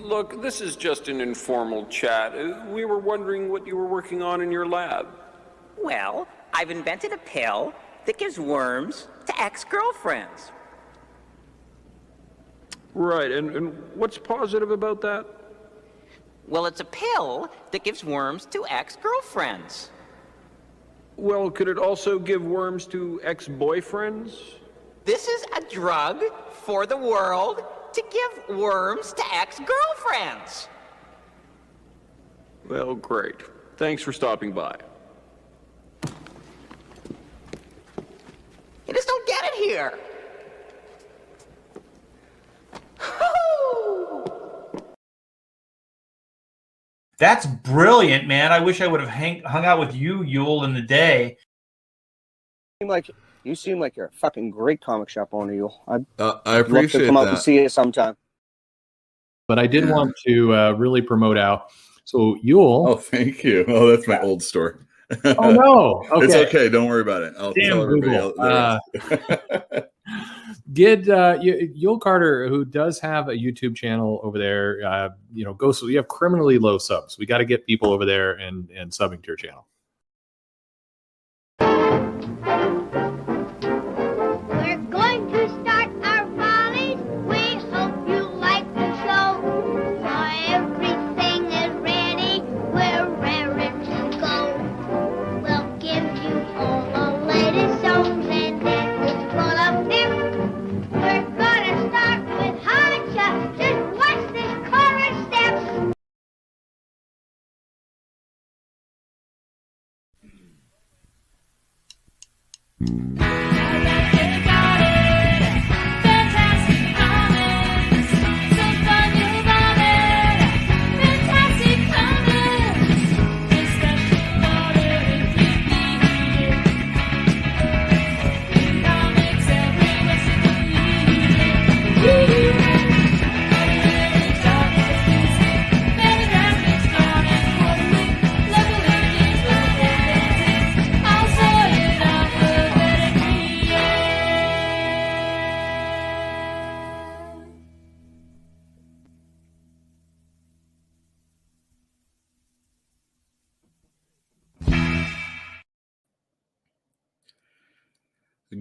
Look, this is just an informal chat. We were wondering what you were working on in your lab. Well, I've invented a pill that gives worms to ex-girlfriends. Right, and what's positive about that? Well, it's a pill that gives worms to ex-girlfriends. Well, could it also give worms to ex-boyfriends? This is a drug for the world to give worms to ex-girlfriends. Well, great. Thanks for stopping by. You just don't get it here. That's brilliant, man. I wish I would have hung out with you, Uel, in the day. You seem like you're a fucking great comic shop owner, Uel. I appreciate that. Come out that. and see you sometime. But I did want to really promote out. So Uel. Oh, thank you. Oh, that's my old store. Oh no. Okay. It's okay. Don't worry about it. I'll tell everybody else. Did Uel Carter, who does have a YouTube channel over there, go, so you have criminally low subs. We got to get people over there and subbing to your channel. We're going to start our volleys. We hope you like the show. Everything is ready. We're raring to go. We'll give you all the latest songs and it's full of them. We're gonna start with hard shots. Just watch this chorus steps.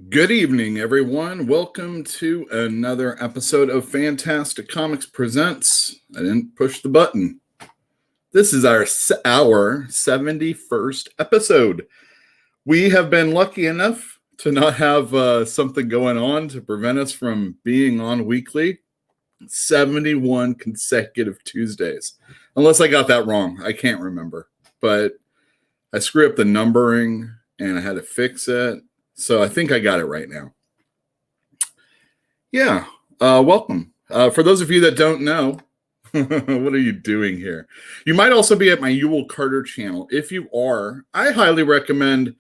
Good evening, everyone. Welcome to another episode of Fantastic Comics Presents. I didn't push the button. This is our 71st episode. We have been lucky enough to not have something going on to prevent us from being on weekly. 71 consecutive Tuesdays. Unless I got that wrong. I can't remember. But I screwed up the numbering and I had to fix it. So I think I got it right now. Yeah, welcome. For those of you that don't know, what are you doing here? You might also be at my Uel Carter channel. If you are, I highly recommend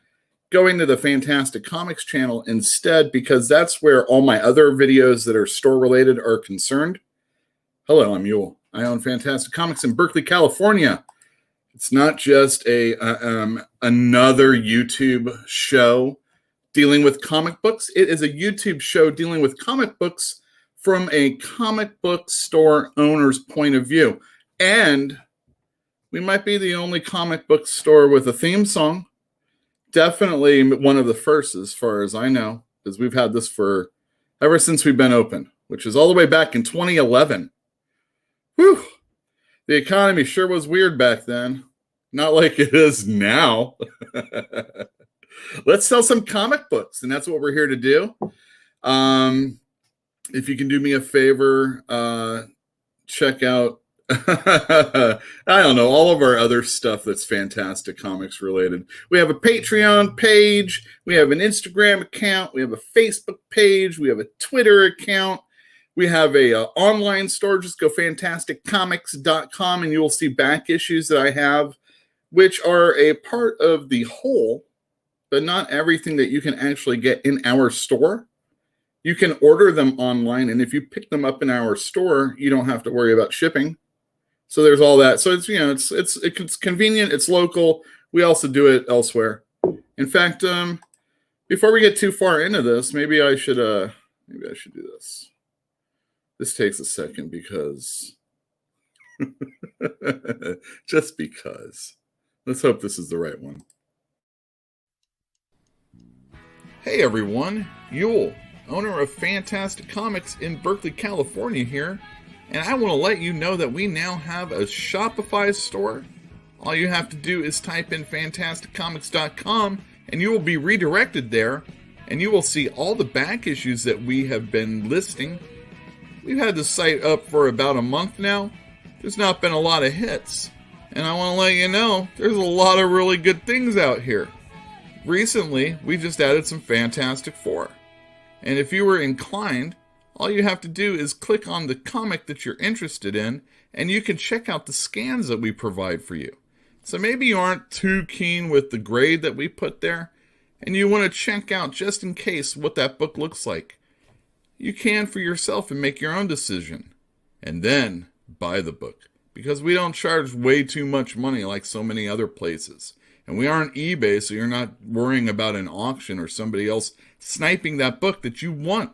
going to the Fantastic Comics channel instead, because that's where all my other videos that are store related are concerned. Hello, I'm Uel. I own Fantastic Comics in Berkeley, California. It's not just another YouTube show dealing with comic books. It is a YouTube show dealing with comic books from a comic book store owner's point of view. And we might be the only comic book store with a theme song. Definitely one of the first, as far as I know, because we've had this for ever since we've been open. which is all the way back in 2011. Whew. The economy sure was weird back then. Not like it is now. Let's sell some comic books, and that's what we're here to do. If you can do me a favor, check out I don't know, all of our other stuff that's Fantastic Comics related. We have a Patreon page, we have an Instagram account, we have a Facebook page, we have a Twitter account, we have a online store. Just go fantasticcomics.com and you will see back issues that I have, which are a part of the whole, but not everything that you can actually get in our store. You can order them online, and if you pick them up in our store, you don't have to worry about shipping. So there's all that. So it's, you know, it's convenient, it's local. We also do it elsewhere. In fact, before we get too far into this, maybe I should do this. This takes a second because just because. Let's hope this is the right one. Hey everyone, Uel, owner of Fantastic Comics in Berkeley, California here. And I want to let you know that we now have a Shopify store. All you have to do is type in fantasticcomics.com and you will be redirected there, and you will see all the back issues that we have been listing. We've had the site up for about a month now. There's not been a lot of hits. And I want to let you know, there's a lot of really good things out here. Recently, we just added some Fantastic Four. And if you were inclined, all you have to do is click on the comic that you're interested in, and you can check out the scans that we provide for you. So maybe you aren't too keen with the grade that we put there, and you want to check out, just in case, what that book looks like. You can for yourself and make your own decision. And then buy the book. Because we don't charge way too much money like so many other places. And we aren't eBay, so you're not worrying about an auction or somebody else sniping that book that you want.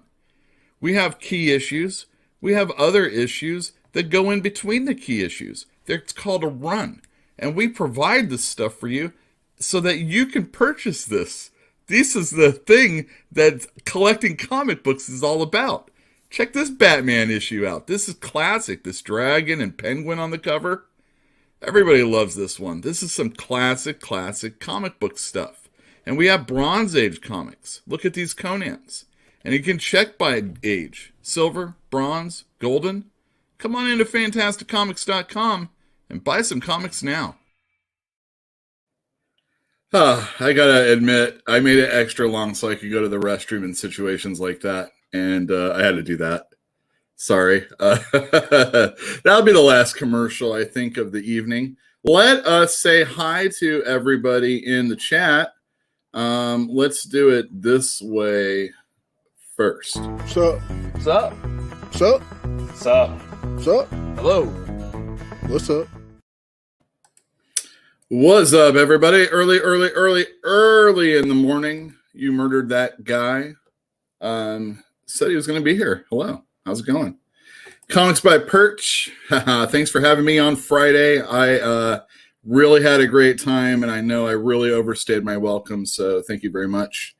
We have key issues. We have other issues that go in between the key issues. It's called a run. And we provide this stuff for you so that you can purchase this. This is the thing that collecting comic books is all about. Check this Batman issue out. This is classic. This dragon and penguin on the cover. Everybody loves this one. This is some classic comic book stuff. And we have Bronze Age comics. Look at these Conans. And you can check by age. Silver, bronze, golden. Come on into fantasticcomics.com and buy some comics now. I gotta admit, I made it extra long so I could go to the restroom in situations like that. And I had to do that. Sorry. That'll be the last commercial, I think, of the evening. Let us say hi to everybody in the chat. Let's do it this way first. Sup? Sup? Sup? Sup? Sup? Hello? What's up? What's up, everybody? Early in the morning, you murdered that guy. Said he was going to be here. Hello. How's it going? Comics by Perch. Thanks for having me on Friday. I really had a great time, and I know I really overstayed my welcome, so thank you very much.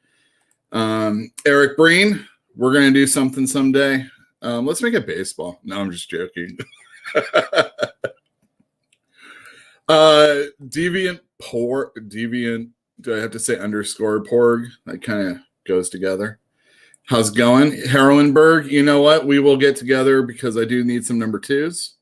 Eric Breen, we're going to do something someday. Let's make it baseball. No, I'm just joking. Deviant, do I have to say underscore Porg? That kind of goes together. How's it going? Harlanberg, you know what? We will get together because I do need some number twos.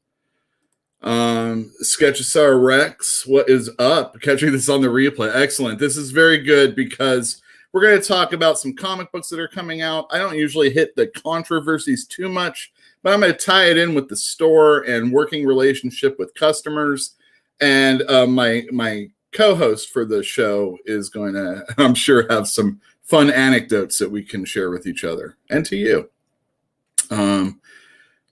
Sketchosaur Rex, what is up? Catching this on the replay. Excellent. This is very good because we're going to talk about some comic books that are coming out. I don't usually hit the controversies too much, but I'm going to tie it in with the store and working relationship with customers. And my co-host for the show is going to, I'm sure, have some fun anecdotes that we can share with each other and to you.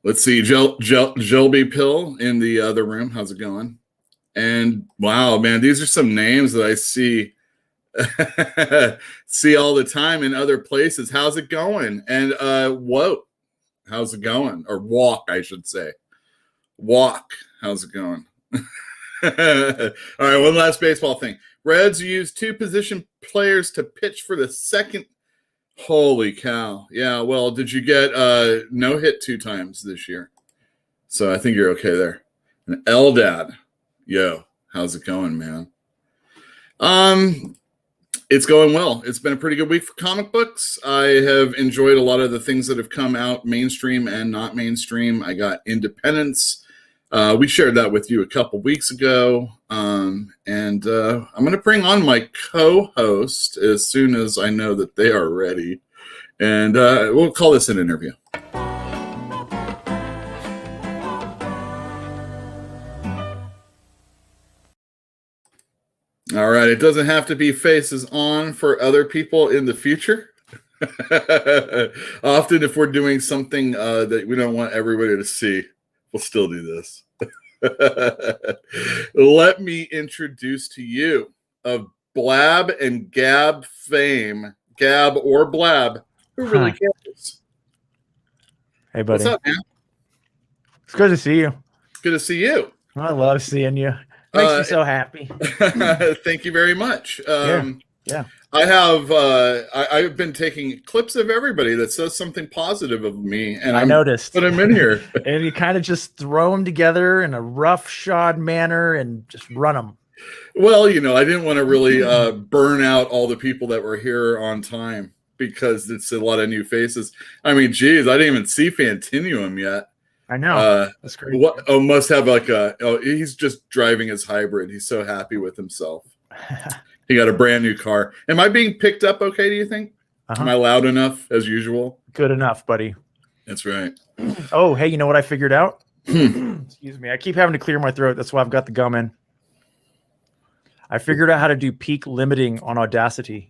Let's see, Jelby Pill in the other room. How's it going? And wow, man, these are some names that I see all the time in other places. How's it going? And whoa, how's it going? Or walk, I should say. Walk, how's it going? All right, one last baseball thing. Reds use two position players to pitch for the second Holy cow. Yeah, well, did you get no hit 2 times this year? So I think you're okay there. And Eldad, yo, how's it going, man? It's going well. It's been a pretty good week for comic books. I have enjoyed a lot of the things that have come out mainstream and not mainstream. I got Independence. We shared that with you a couple weeks ago. And I'm going to bring on my co-host as soon as I know that they are ready. And we'll call this an interview. All right. It doesn't have to be faces on for other people in the future. Often if we're doing something that we don't want everybody to see, we'll still do this. Let me introduce to you of Blab and Gab fame, Gab or Blab, who really cares? Hey, buddy. What's up, man? It's good to see you. It's good to see you. I love seeing you. Makes me so happy. Thank you very much. Yeah. I have I've been taking clips of everybody that says something positive of me, and I noticed. Put them in here. And you kind of just throw them together in a roughshod manner and just run them. Well, I didn't want to really burn out all the people that were here on time because it's a lot of new faces. I mean, geez, I didn't even see Fantinuum yet. I know. That's great. What? Oh, must have he's just driving his hybrid. He's so happy with himself. He got a brand new car. Am I being picked up okay, do you think? Am I loud enough as usual? Good enough, buddy. That's right. Oh, hey, you know what I figured out? Excuse me. I keep having to clear my throat. That's why I've got the gum in. I figured out how to do peak limiting on Audacity.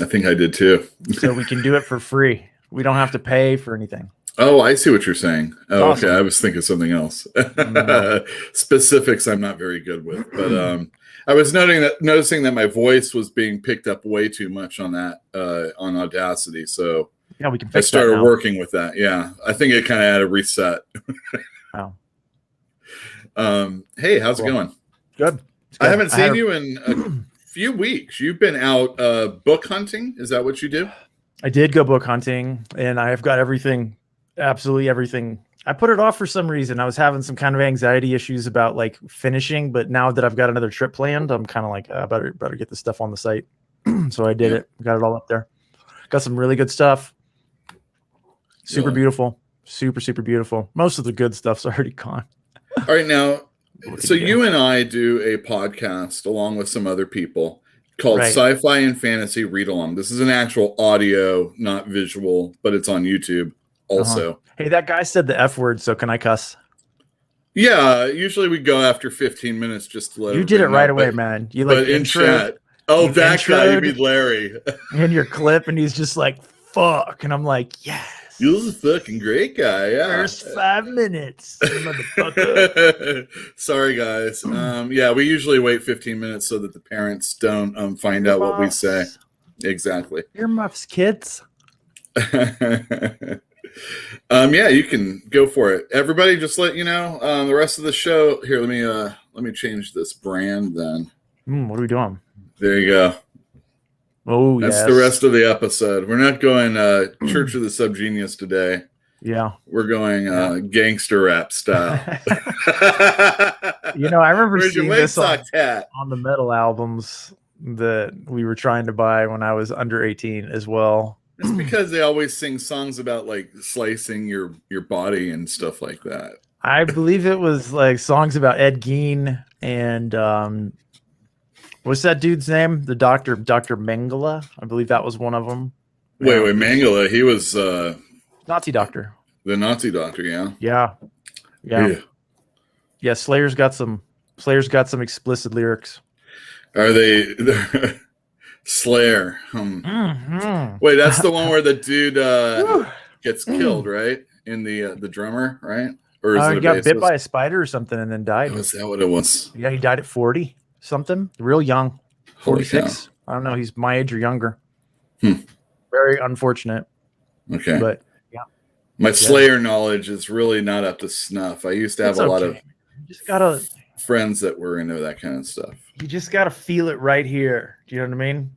I think I did too. So we can do it for free. We don't have to pay for anything. Oh, I see what you're saying. Oh, Awesome. okay. I was thinking something else. No. Specifics I'm not very good with, but I was noticing that my voice was being picked up way too much on that on Audacity. So Yeah, we can I fix started that now. working with that. Yeah, I think it kind of had a reset. Hey, how's it going? Good. I haven't seen you in a few weeks. You've been out book hunting. Is that what you do? I did go book hunting, and I've got everything, absolutely everything. I put it off for some reason. I was having some kind of anxiety issues about like finishing, but now that I've got another trip planned, I'm kind of like, better get this stuff on the site. So I did it. Got it all up there. Got some really good stuff. Super beautiful. Super, super beautiful. Most of the good stuff's already gone. All right, now, so you and I do a podcast along with some other people called Sci-Fi and Fantasy Read Along. This is an actual audio, not visual, but it's on YouTube also. Hey, that guy said the F word, so can I cuss? Yeah, usually we go after 15 minutes just to let you did it right away, man. You like in chat. Oh, that guy, you mean Larry. In your clip, and he's just like, fuck. And I'm like, yes. You're a fucking great guy. Yeah. First 5 minutes. Motherfucker. Sorry, guys. Yeah, we usually wait 15 minutes so that the parents don't find out what we say. Exactly. Earmuffs, kids. Yeah, you can go for it. Everybody, just let you know. The rest of the show here. Let me change this brand then. What are we doing? There you go. Oh, that's the rest of the episode. We're not going Church of the Subgenius today. Yeah, we're going gangster rap style. I remember seeing this on the metal albums that we were trying to buy when I was under 18 as well. It's because they always sing songs about like slicing your body and stuff like that. I believe it was like songs about Ed Gein and what's that dude's name? The Dr. Mengele. I believe that was one of them. Wait, Mengele. He was Nazi doctor. The Nazi doctor, yeah. Yeah. Slayer's got some explicit lyrics. Are they Slayer? Wait, that's the one where the dude gets killed, right? In the drummer, right? Or is it he got bit by a spider or something and then died. Was that what it was? Yeah, he died at 40 something, real young, 46. I don't know. He's my age or younger. Very unfortunate. Okay, but yeah, my Slayer knowledge is really not up to snuff. I used to have a lot of friends that were into that kind of stuff. You just gotta feel it right here. Do you know what I mean?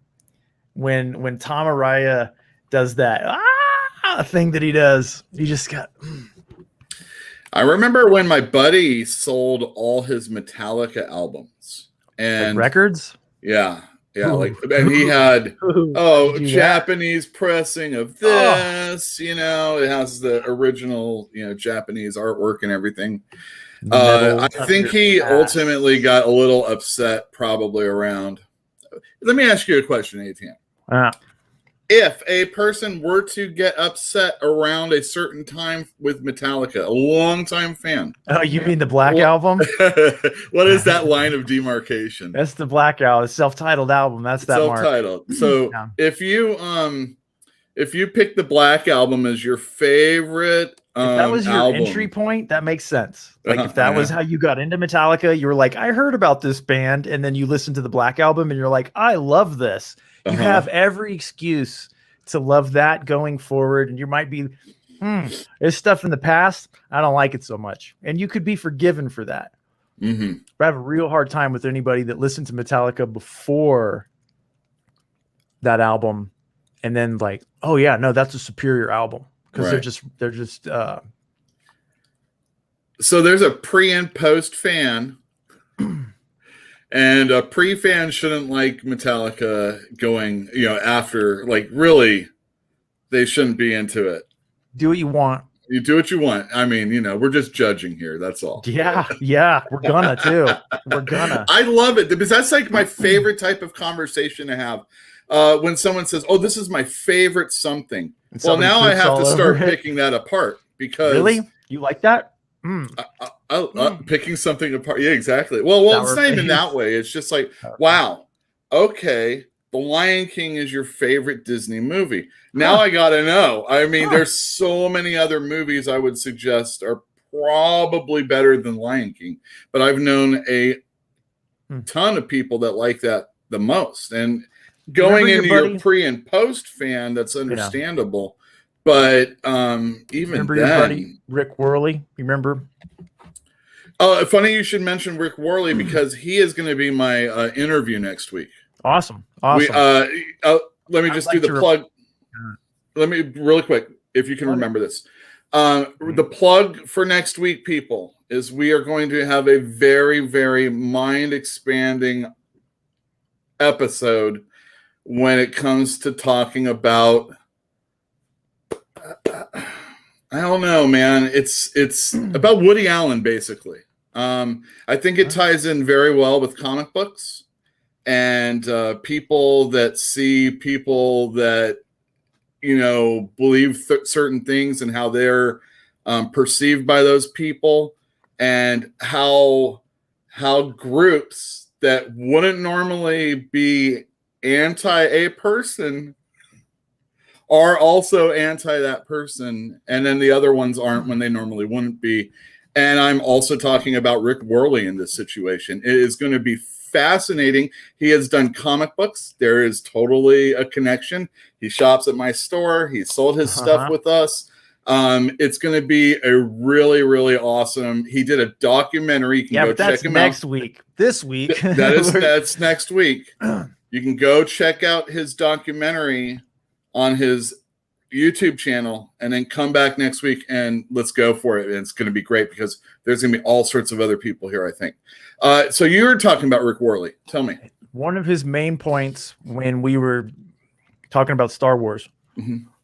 When Tom Araya does that thing that he does. He just got. I remember when my buddy sold all his Metallica albums and records. Yeah, Ooh. like, and he had Do Japanese pressing of this. You know, it has the original, Japanese artwork and everything. I think he ultimately got a little upset, probably around. Let me ask you a question, ATM. If a person were to get upset around a certain time with Metallica, a longtime fan. Oh, you mean the Black Album? What is that line of demarcation? That's the Black Album, the self-titled album. That's that self-titled. Mark. So if you pick the Black Album as your favorite, if that was your album, entry point, that makes sense. Like if that was how you got into Metallica, you were like, I heard about this band, and then you listen to the Black Album, and you're like, I love this. You have every excuse to love that going forward, and you might be, there's stuff in the past, I don't like it so much, and you could be forgiven for that. Mm-hmm. But I have a real hard time with anybody that listened to Metallica before that album, and then like, oh yeah, no, that's a superior album because they're just. So there's a pre and post fan. And a pre-fan shouldn't like Metallica going, after, like, really, they shouldn't be into it. Do what you want. You do what you want. I mean, we're just judging here. That's all. Yeah, we're gonna too. We're gonna. I love it because that's like my favorite type of conversation to have. When someone says, "Oh, this is my favorite something," well, now I have to start picking that apart because really, you like that? Picking something apart. Yeah, exactly. Well, it's not even that way. It's just like, wow, okay, The Lion King is your favorite Disney movie. Now I got to know. I mean, there's so many other movies I would suggest are probably better than Lion King, but I've known a ton of people that like that the most. And going into your pre and post fan, that's understandable. But even remember then, your buddy Rick Worley? You remember? Oh, funny you should mention Rick Worley because he is going to be my interview next week. Awesome. Let me just do the plug. Let me really quick, if you can remember this. The plug for next week, people, is we are going to have a very, very mind-expanding episode when it comes to talking about. I don't know, man. It's about Woody Allen, basically. I think it ties in very well with comic books and people that see people that, believe certain things and how they're perceived by those people, and how groups that wouldn't normally be anti a person are also anti that person, and then the other ones aren't when they normally wouldn't be. And I'm also talking about Rick Worley in this situation. It is going to be fascinating. He has done comic books. There is totally a connection. He shops at my store. He sold his stuff with us. It's going to be a really, really awesome. He did a documentary. You can go check him out. Next week. This week. That's next week. You can go check out his documentary on his YouTube channel and then come back next week and let's go for it. And it's going to be great because there's going to be all sorts of other people here, I think. So you were talking about Rick Worley. Tell me. One of his main points when we were talking about Star Wars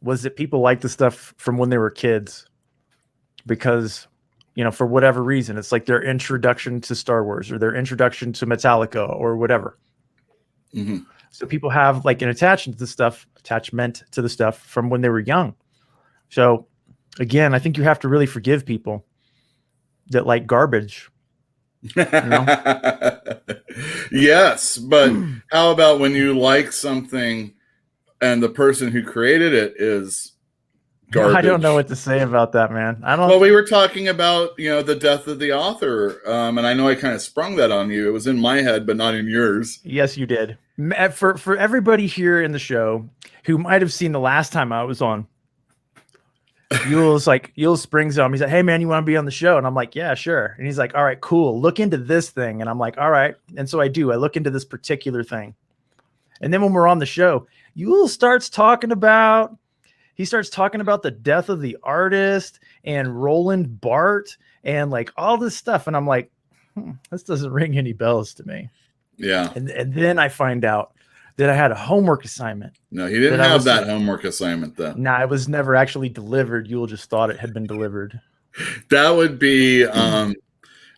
was that people like the stuff from when they were kids because, for whatever reason, it's like their introduction to Star Wars or their introduction to Metallica or whatever. Mm-hmm. So people have like an attachment to the stuff from when they were young. So again, I think you have to really forgive people that like garbage. Yes, but how about when you like something and the person who created it is garbage? I don't know what to say about that, man. Well, we were talking about, the death of the author. And I know I kind of sprung that on you. It was in my head, but not in yours. Yes, you did. For everybody here in the show who might have seen the last time I was on, Uel springs on me. He's like, hey man, you want to be on the show? And I'm like, yeah, sure. And he's like, all right, cool. Look into this thing. And I'm like, all right. And so I do. I look into this particular thing. And then when we're on the show, Uel starts talking about he starts talking about the death of the artist and Roland Barthes and like all this stuff. And I'm like, this doesn't ring any bells to me. Yeah. And then I find out that I had a homework assignment. No, he didn't have that homework assignment though. Nah, it was never actually delivered. You'll just thought it had been delivered. That would be that's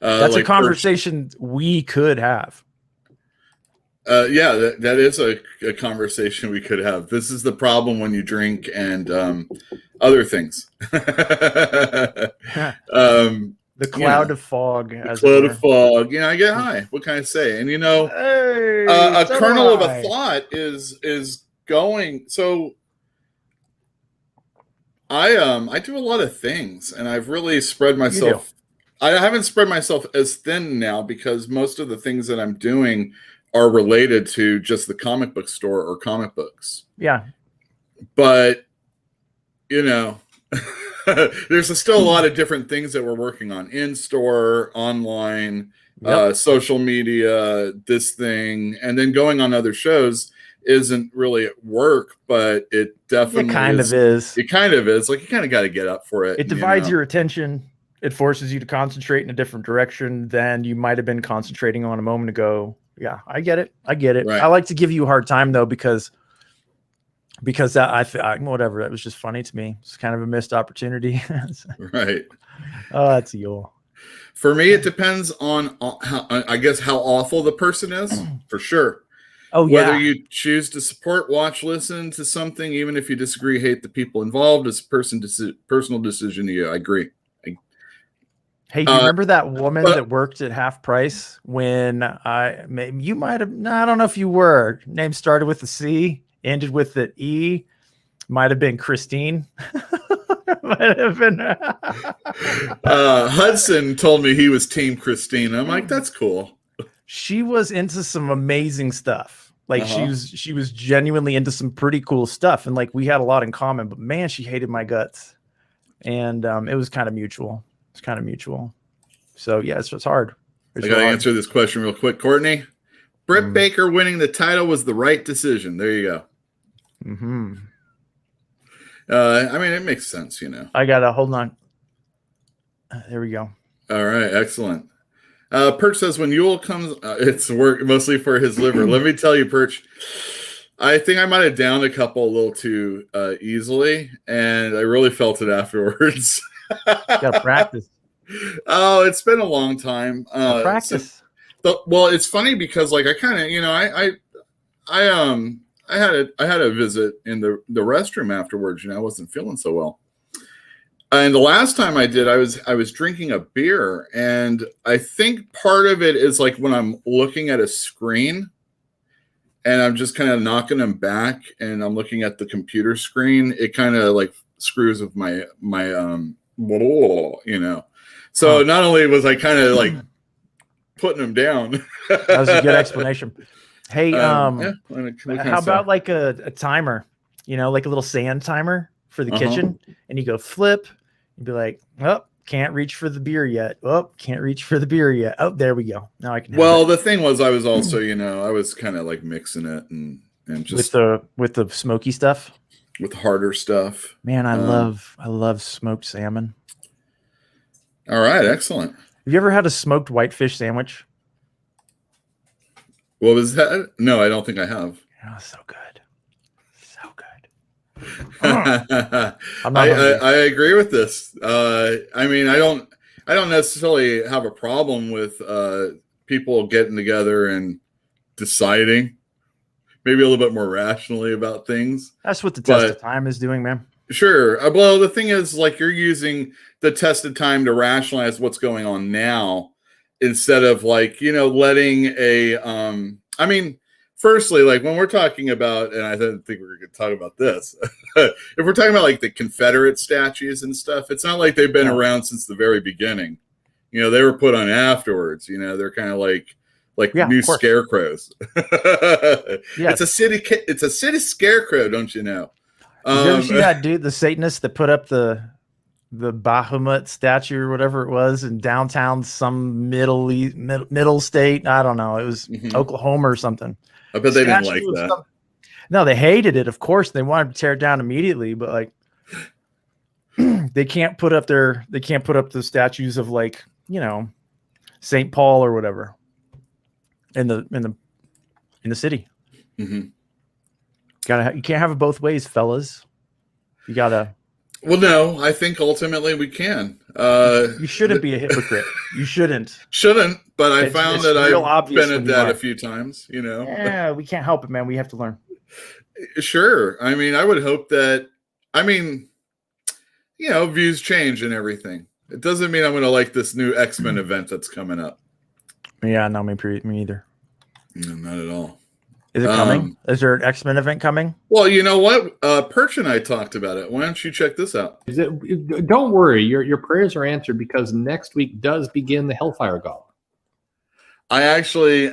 like a conversation we could have. Yeah, that is a conversation we could have. This is the problem when you drink and other things. The cloud of fog. Cloud of fog. I get high. What can I say? And hey, a kernel of a thought is going. So I do a lot of things, and I've really spread myself. I haven't spread myself as thin now because most of the things that I'm doing are related to just the comic book store or comic books. Yeah. But there's still a lot of different things that we're working on in store, online, social media, this thing, and then going on other shows isn't really at work, but it definitely is. It kind of is. Like you kind of got to get up for it. It divides your attention. It forces you to concentrate in a different direction than you might have been concentrating on a moment ago. Yeah, I get it. Right. I like to give you a hard time though, because I whatever, that was just funny to me. It's kind of a missed opportunity. Right. Oh, that's Uel. For me, it depends on how, I guess, how awful the person is, for sure. Oh, yeah. Whether you choose to support, watch, listen to something, even if you disagree, hate the people involved, it's a personal decision to you. I agree. Hey, do you remember that woman that worked at half price when you might have, I don't know if you were, name started with a C, ended with the E, might have been Christine. Might have been. Hudson told me he was Team Christine. I'm like, that's cool. She was into some amazing stuff. Like she was genuinely into some pretty cool stuff. And like we had a lot in common, but man, she hated my guts. And it was kind of mutual. So yeah, it's hard. I got to answer this question real quick, Courtney. Britt Baker winning the title was the right decision. There you go. Mm-hmm. I mean, it makes sense, I gotta hold on. There we go. All right, excellent. Perch says when Uel comes, it's work mostly for his liver. Let me tell you, Perch, I think I might have downed a couple a little too easily, and I really felt it afterwards. Gotta practice. Oh, it's been a long time. Practice. Well, it's funny because like I kind of, I had a visit in the restroom afterwards. I wasn't feeling so well. And the last time I did, I was drinking a beer, and I think part of it is like when I'm looking at a screen and I'm just kind of knocking them back and I'm looking at the computer screen, it kind of like screws with my So not only was I kind of like putting them down. That was a good explanation. Hey, how about about like a timer, like a little sand timer for the kitchen, and you go flip, you'd be like, oh, can't reach for the beer yet. Oh, can't reach for the beer yet. Oh, there we go. Now I can. Well, the thing was, I was also, I was kind of like mixing it and just with the smoky stuff, with harder stuff. Man, I love smoked salmon. All right, excellent. Have you ever had a smoked whitefish sandwich? What was that? No, I don't think I have. Oh, so good. So good. I agree with this. I mean, I don't necessarily have a problem with people getting together and deciding maybe a little bit more rationally about things. That's what the test of time is doing, man. Sure. Well, the thing is, like, you're using the test of time to rationalize what's going on now instead of like, letting I mean, firstly, like when we're talking about, and I didn't think we were going to talk about this, if we're talking about like the Confederate statues and stuff, it's not like they've been around since the very beginning. They were put on afterwards. They're kind of like new scarecrows. It's a city scarecrow, don't you know? Did you ever see that dude, the Satanist that put up the Bahamut statue or whatever it was in downtown, some middle state? I don't know. It was Oklahoma or something. I bet they didn't like that. No, they hated it. Of course, they wanted to tear it down immediately. But like, they can't put up the statues of like, St. Paul or whatever in the city. Mm-hmm. You can't have it both ways, fellas. You gotta. Well, no, I think ultimately we can. You shouldn't be a hypocrite. You shouldn't. Shouldn't, but I found it's that real I've obvious been when at you that are. a few times, Yeah, we can't help it, man. We have to learn. Sure. I mean, I would hope that, views change and everything. It doesn't mean I'm going to like this new X-Men event that's coming up. Yeah, no, me either. No, not at all. Is it coming? Is there an X-Men event coming? Well, you know what? Perch and I talked about it. Why don't you check this out? Don't worry, your prayers are answered because next week does begin the Hellfire Gala. I actually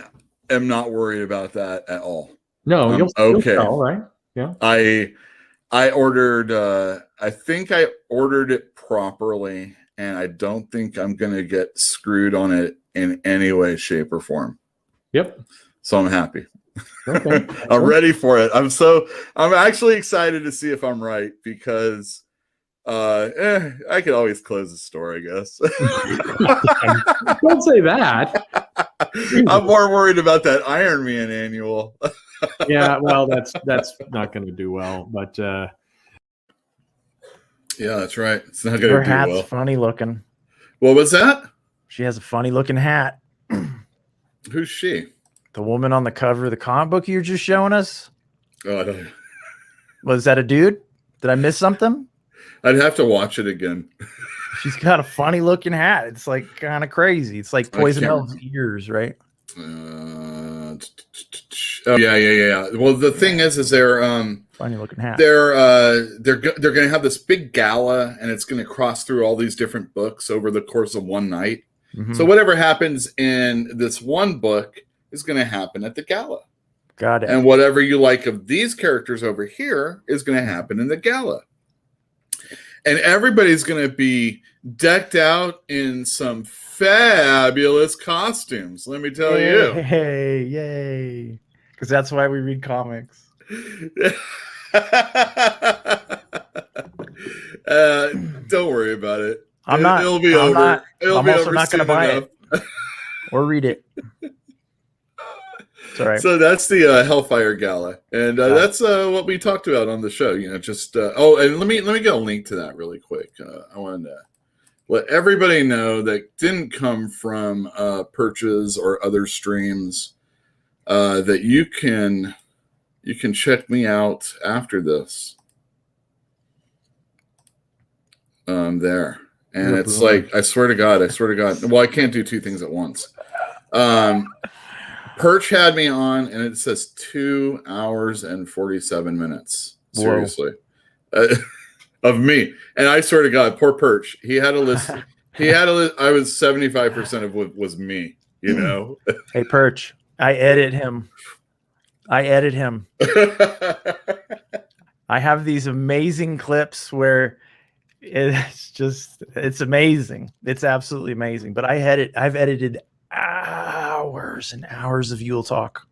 am not worried about that at all. No, you'll sell, right? Yeah. I ordered. I think I ordered it properly, and I don't think I'm going to get screwed on it in any way, shape, or form. Yep. So I'm happy. Okay. I'm ready for it. I'm actually excited to see if I'm right because I could always close the store, I guess. Don't say that. I'm more worried about that Iron Man annual. Yeah, well, that's not going to do well, but yeah, that's right. It's not going to Her do hat's well. funny looking. What was that? She has a funny looking hat. Who's she? The woman on the cover of the comic book you were just showing us? Oh, I don't. Was that a dude? Did I miss something? I'd have to watch it again. She's got a funny looking hat. It's like kind of crazy. It's like Poison Elf's ears, right? Oh yeah. Well, the thing is they're funny looking hat. They're going to have this big gala, and it's going to cross through all these different books over the course of one night. Mm-hmm. So whatever happens in this one book is going to happen at the gala. Got it. And whatever you like of these characters over here is going to happen in the gala. And everybody's going to be decked out in some fabulous costumes, let me tell you. Hey, yay. Because that's why we read comics. Don't worry about it. It'll be over. I'm also not going to buy it or read it. Right. So that's the Hellfire Gala, and that's what we talked about on the show. And let me get a link to that really quick. I wanted to let everybody know that didn't come from Perches or other streams that you can check me out after this. There, and it's like I swear to God. Well, I can't do two things at once. Perch had me on, and it says 2 hours and 47 minutes. Seriously, of me. And I swear to God, poor Perch. He had a list. I was 75% of what was me. Hey, Perch. I edit him. I have these amazing clips where it's amazing. It's absolutely amazing. But I've edited hours and hours of Uel talk.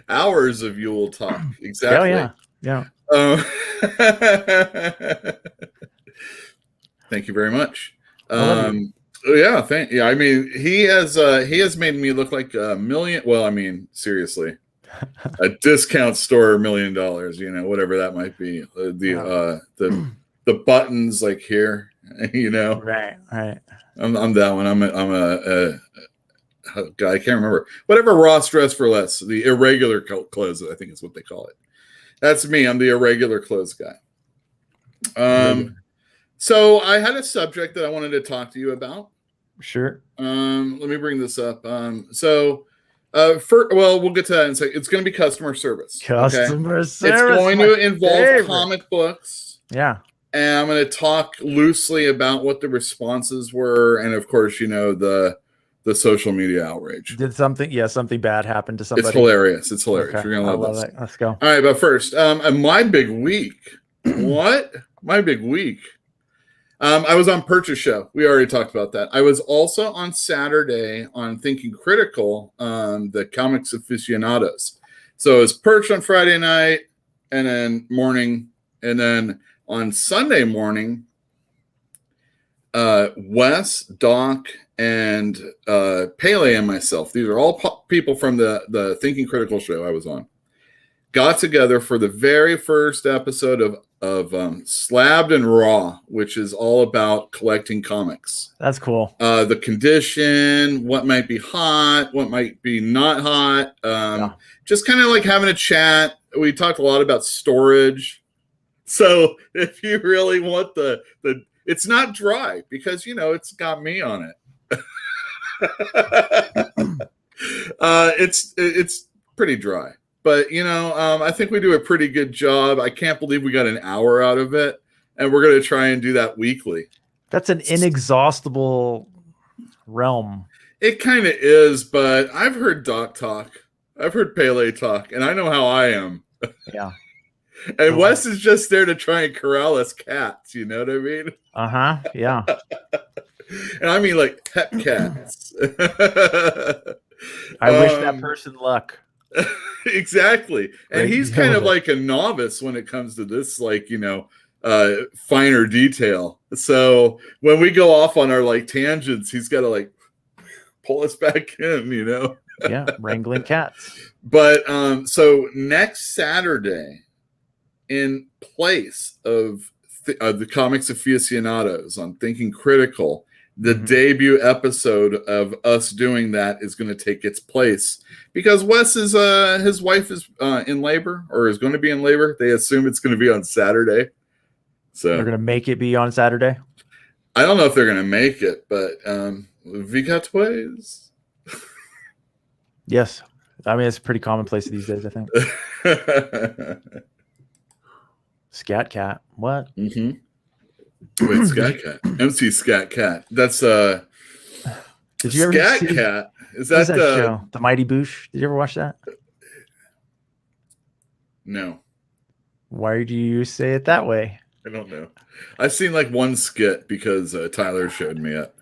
Hours of Uel talk. Exactly. Oh, yeah. Thank you very much. I mean, he has made me look like a million. Well, I mean, seriously, a discount store $1 million. Whatever that might be. The buttons like here. Right. I'm that one. I'm a guy. I can't remember. Whatever Ross Dress for Less. The irregular clothes, I think is what they call it. That's me. I'm the irregular clothes guy. So I had a subject that I wanted to talk to you about. Sure. Let me bring this up. We'll get to that in a second. It's going to be customer service. Service. It's going to involve comic books. Yeah. And I'm going to talk loosely about what the responses were, and of course, the social media outrage. Did something bad happen to somebody? It's hilarious. It's hilarious. Okay. You're going to love it. Let's go. All right, but first, my big week. What? My big week. I was on Purchase Show. We already talked about that. I was also on Saturday on Thinking Critical, the Comics Aficionados. So it was Perch on Friday night, and then morning, and then on Sunday morning, Wes, Doc, and Pele and myself, these are all people from the Thinking Critical show I was on, got together for the very first episode of Slabbed and Raw, which is all about collecting comics. That's cool. The condition, what might be hot, what might be not hot. Just kind of like having a chat. We talked a lot about storage. So if you really want the it's not dry because, you know, it's got me on it. It's pretty dry. But, you know, I think we do a pretty good job. I can't believe we got an hour out of it. And we're going to try and do that weekly. That's an inexhaustible realm. It kind of is, but I've heard Doc talk. I've heard Pele talk, and I know how I am. Yeah. And Wes is just there to try and corral us cats. You know what I mean? Uh-huh. Yeah. And I mean like pet cats. I wish that person luck. Exactly. And Right. he's kind of like a novice when it comes to this, like, you know, finer detail. So when we go off on our like tangents, he's got to like pull us back in, you know? Yeah. Wrangling cats. But so next Saturday, in place of the Comics Aficionados on Thinking Critical, the debut episode of us doing that is going to take its place because Wes is his wife is in labor or is going to be in labor. They assume it's going to be on Saturday, so They're gonna make it be on Saturday. I don't know if they're going to make it, but we got ways. Yes. I mean, it's pretty commonplace these days, I think. Scat Cat. What? Wait, Scat Cat. MC Scat Cat. That's Did you ever Scat see Cat. Is what that was that the show? The Mighty Boosh? Did you ever watch that? No, Why do you say it that way? I don't know. I've seen like one skit because Tyler showed me it.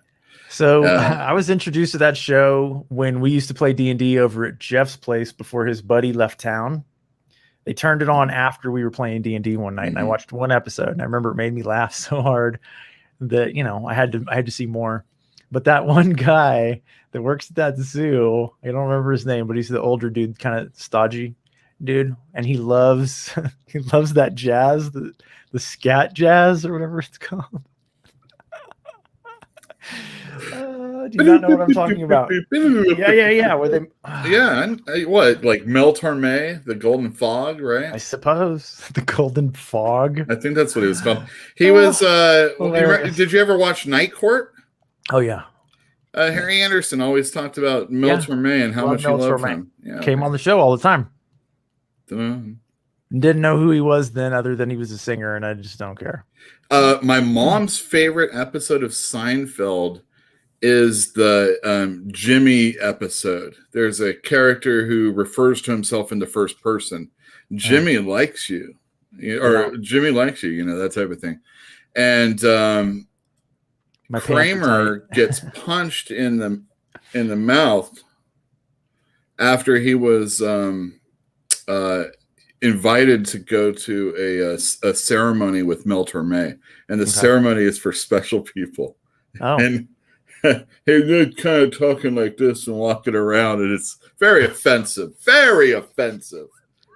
So I was introduced to that show when we used to play D&D over at Jeff's place before his buddy left town. They turned it on after we were playing D&D one night, and I watched one episode, and I remember it made me laugh so hard that, you know, I had to see more. But that one guy that works at that zoo, I don't remember his name, but he's the older dude, kind of stodgy dude, and he loves that jazz, the scat jazz or whatever it's called. Do you not know what I'm talking about? Yeah. Where they, what, like Mel Torme, the Golden Fog, right? I suppose the Golden Fog. I think that's what he was called. He was. Did you ever watch Night Court? Oh yeah. Harry Anderson always talked about Mel Torme and how much he loved him. Yeah. Came on the show all the time. Dunno. Didn't know who he was then, other than he was a singer, and I just don't care. My mom's favorite episode of Seinfeld is the Jimmy episode. There's a character who refers to himself in the first person. Jimmy likes you, or Jimmy likes you, you know, that type of thing. And Kramer gets punched in the mouth after he was invited to go to a ceremony with Mel Torme, and the ceremony is for special people. And they're kind of talking like this and walking around, and it's very offensive,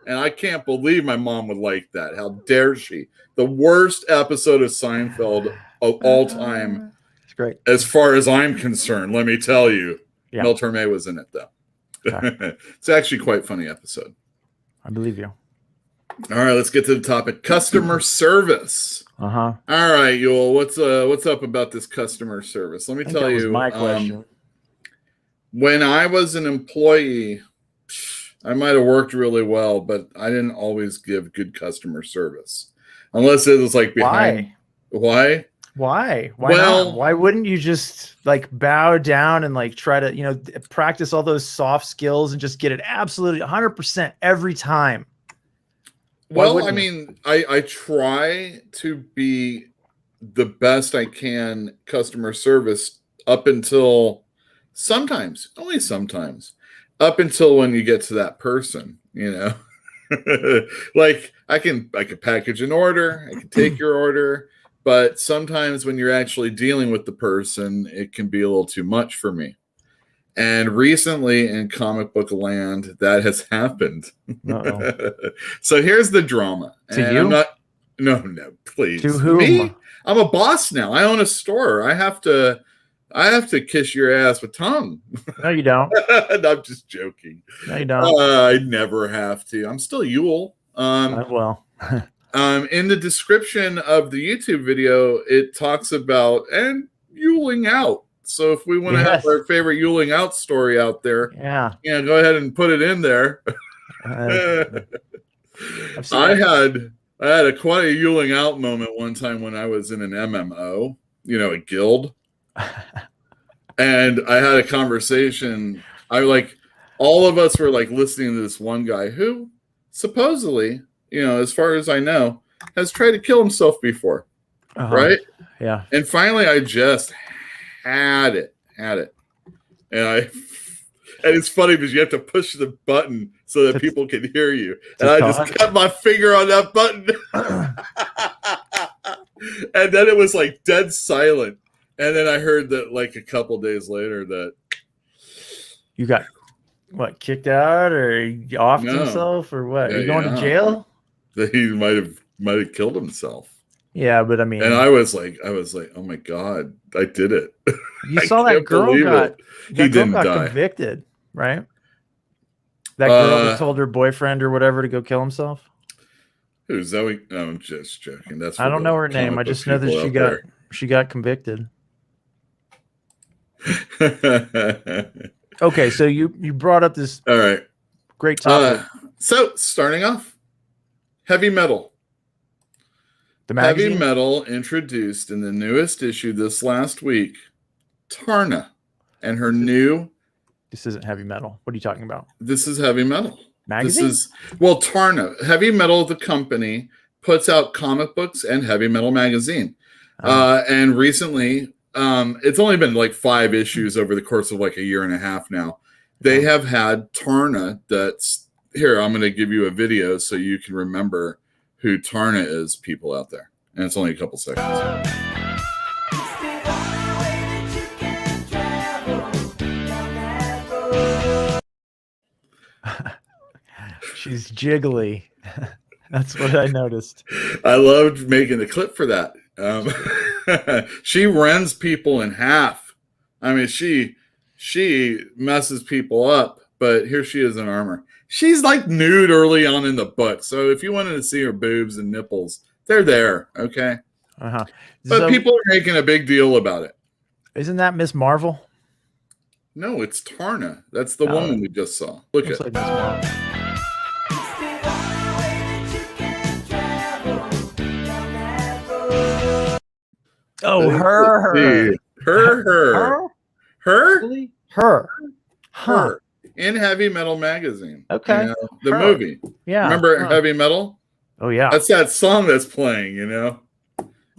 and I can't believe my mom would like that. How dare she? The worst episode of Seinfeld of all time. It's great. As far as I'm concerned, let me tell you. Mel Torme was in it, though. It's actually quite a funny episode. I believe you. All right, let's get to the topic. Customer service. All right, Uel, what's up about this customer service? Let me tell you. My question. When I was an employee, I might have worked really well, but I didn't always give good customer service, unless it was like behind. Why? Why not? Why wouldn't you just like bow down and like try to, you know, practice all those soft skills and just get it absolutely 100% every time? Well, I mean, I try to be the best I can customer service up until sometimes, only sometimes, up until when you get to that person, you know. Like I can package an order, I can take your order, but sometimes when you're actually dealing with the person, it can be a little too much for me. And recently in comic book land, that has happened. So here's the drama. To and you? I'm not, no, please. To whom? Me? I'm a boss now. I own a store. I have to kiss your ass with tongue. No, you don't. I'm just joking. No, you don't. I never have to. I'm still Uel. Well. In the description of the YouTube video, it talks about and Uel-ing out. So if we want to have our favorite Uel-ing out story out there, go ahead and put it in there. I had quite a Uel-ing out moment one time when I was in an MMO, a guild. And I had a conversation. All of us were listening to this one guy who supposedly, as far as I know, has tried to kill himself before. Right? Yeah. And finally I just had it. And it's funny because you have to push the button so that people can hear you. And I just kept my finger on that button. And then it was dead silent. And then I heard that a couple days later that you got kicked out or he offed himself or what? Are you going to jail? That he might have killed himself. Yeah, but I mean, and I was like, oh my God, I did it. You saw that girl got convicted, right? That girl that told her boyfriend or whatever to go kill himself. Who's Zoe? No, I'm just joking. I don't know her name. I just know that she got convicted. Okay, so you brought up this great topic. So starting off, heavy metal. The magazine? Heavy metal introduced in the newest issue this last week, Tarna, and her new. This isn't heavy metal. What are you talking about? This is heavy metal. Magazine? This is Tarna. Heavy Metal, the company, puts out comic books and heavy metal magazine. And recently, it's only been 5 issues over the course of a year and a half now. They have had Tarna. That's here. I'm going to give you a video so you can remember who Tarna is, people out there. And it's only a couple seconds. She's jiggly. That's what I noticed. I loved making the clip for that. She rends people in half. I mean, she messes people up, but here she is in armor. She's nude early on in the book. So if you wanted to see her boobs and nipples, they're there. Okay. But people are making a big deal about it. Isn't that Miss Marvel? No, it's Tarna. That's the woman we just saw. Look at it. Oh, her. Her. In Heavy Metal magazine. Okay. The movie. Yeah. Remember Heavy Metal? Oh, yeah. That's that song that's playing, I don't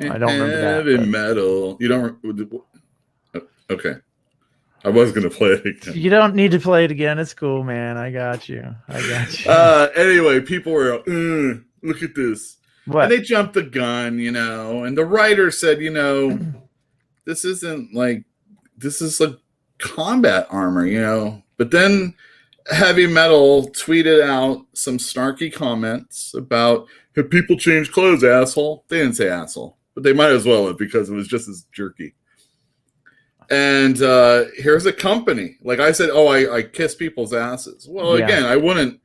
remember that. Heavy Metal. You don't. Okay. I was going to play it again. You don't need to play it again. It's cool, man. I got you. Anyway, people were, look at this. What? And they jumped the gun, and the writer said, this isn't this is combat armor, But then Heavy Metal tweeted out some snarky comments about, have people changed clothes, asshole? They didn't say asshole, but they might as well have because it was just as jerky. And here's a company. Like I said, I kiss people's asses. Well, again, I wouldn't,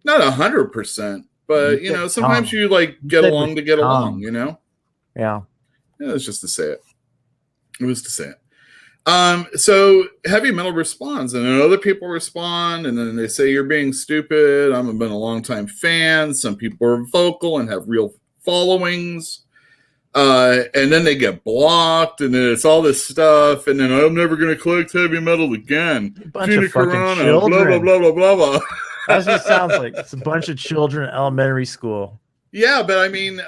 not 100%. But, sometimes you get along to get along, Yeah. It's just to say it. It was to say it. So Heavy Metal responds, and then other people respond, and then they say, you're being stupid. I've been a long-time fan. Some people are vocal and have real followings. And then they get blocked, and then it's all this stuff, and then I'm never going to collect Heavy Metal again. Gina Carano, blah, blah, blah, blah, blah, blah. That's what it sounds like. It's a bunch of children in elementary school. Yeah, but I mean,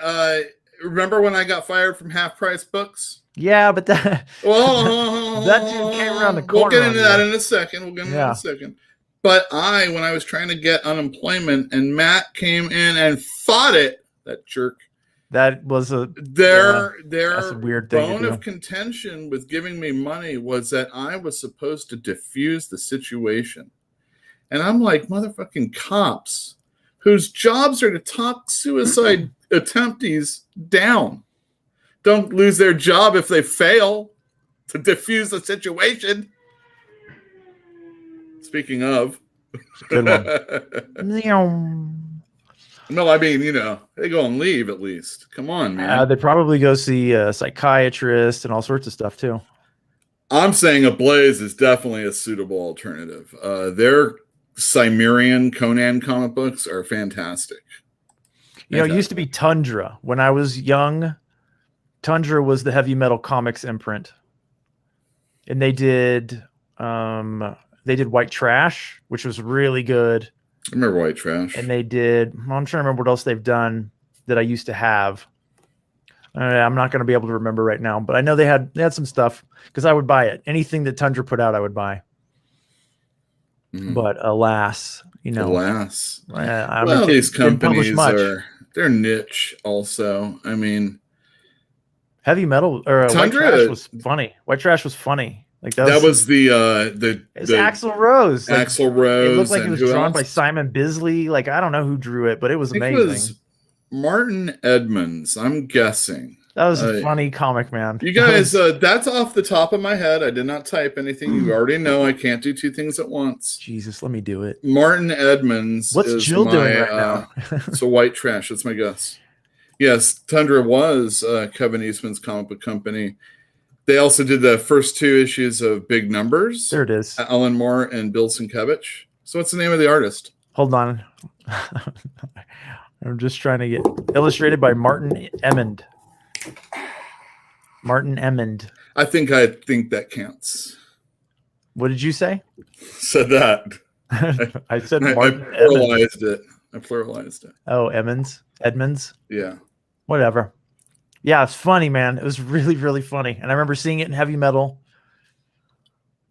remember when I got fired from Half Price Books? Yeah, but that dude came around the corner. We'll get into that in a second. But when I was trying to get unemployment, and Matt came in and fought it, that jerk. That was Their that's a weird thing to bone do. of contention with giving me money was that I was supposed to diffuse the situation. And I'm like, motherfucking cops whose jobs are to talk suicide attemptees down. Don't lose their job if they fail to diffuse the situation. Speaking of. Good one. No, I mean, they go on leave at least. Come on, man. They probably go see a psychiatrist and all sorts of stuff too. I'm saying Ablaze is definitely a suitable alternative. Their Cimmerian Conan comic books are fantastic. It used to be Tundra. When I was young, Tundra was the heavy metal comics imprint. And they did White Trash, which was really good. I remember White Trash. And I'm trying to remember what else they've done that I used to have. I'm not going to be able to remember right now, but I know they had some stuff because I would buy it. Anything that Tundra put out, I would buy. Mm-hmm. But alas, these companies they're niche also. I mean, heavy metal or Tundra, White Trash was funny. White Trash was funny. Like that was the Axl Rose. Axl Rose. It looked like it was drawn by Simon Bisley. Like I don't know who drew it, but it was amazing. It was Martin Edmonds, I'm guessing. That was a funny comic, man. You guys, that's off the top of my head. I did not type anything. You already know I can't do two things at once. Jesus, let me do it. Martin Edmonds. What's Jill doing right now? So White Trash. That's my guess. Yes, Tundra was Kevin Eastman's comic book company. They also did the first two issues of Big Numbers. There it is. Alan Moore and Bill Sienkiewicz. So what's the name of the artist? Hold on. I'm just trying to get illustrated by Martin Emmond. Martin Emmond. I think that counts. What did you say? Said that. I said Martin I pluralized it. Oh, Edmonds? Yeah. Whatever. Yeah, it's funny, man. It was really, really funny. And I remember seeing it in heavy metal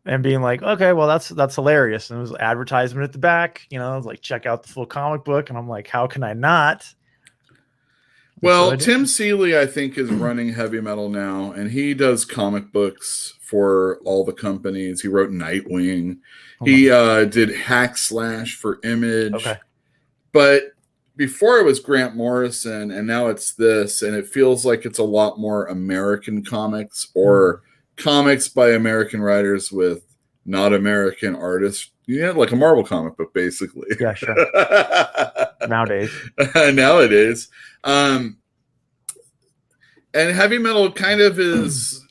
and being like, okay, well, that's hilarious. And it was an advertisement at the back, it was like, check out the full comic book. And I'm like, how can I not? Well, so Tim Seeley, I think, is running heavy metal now, and he does comic books for all the companies. He wrote Nightwing. He did Hack Slash for Image. Okay. But before it was Grant Morrison, and now it's this, and it feels like it's a lot more American comics or comics by American writers with not American artists. Like a Marvel comic book, basically. Yeah, sure. Nowadays. And heavy metal kind of is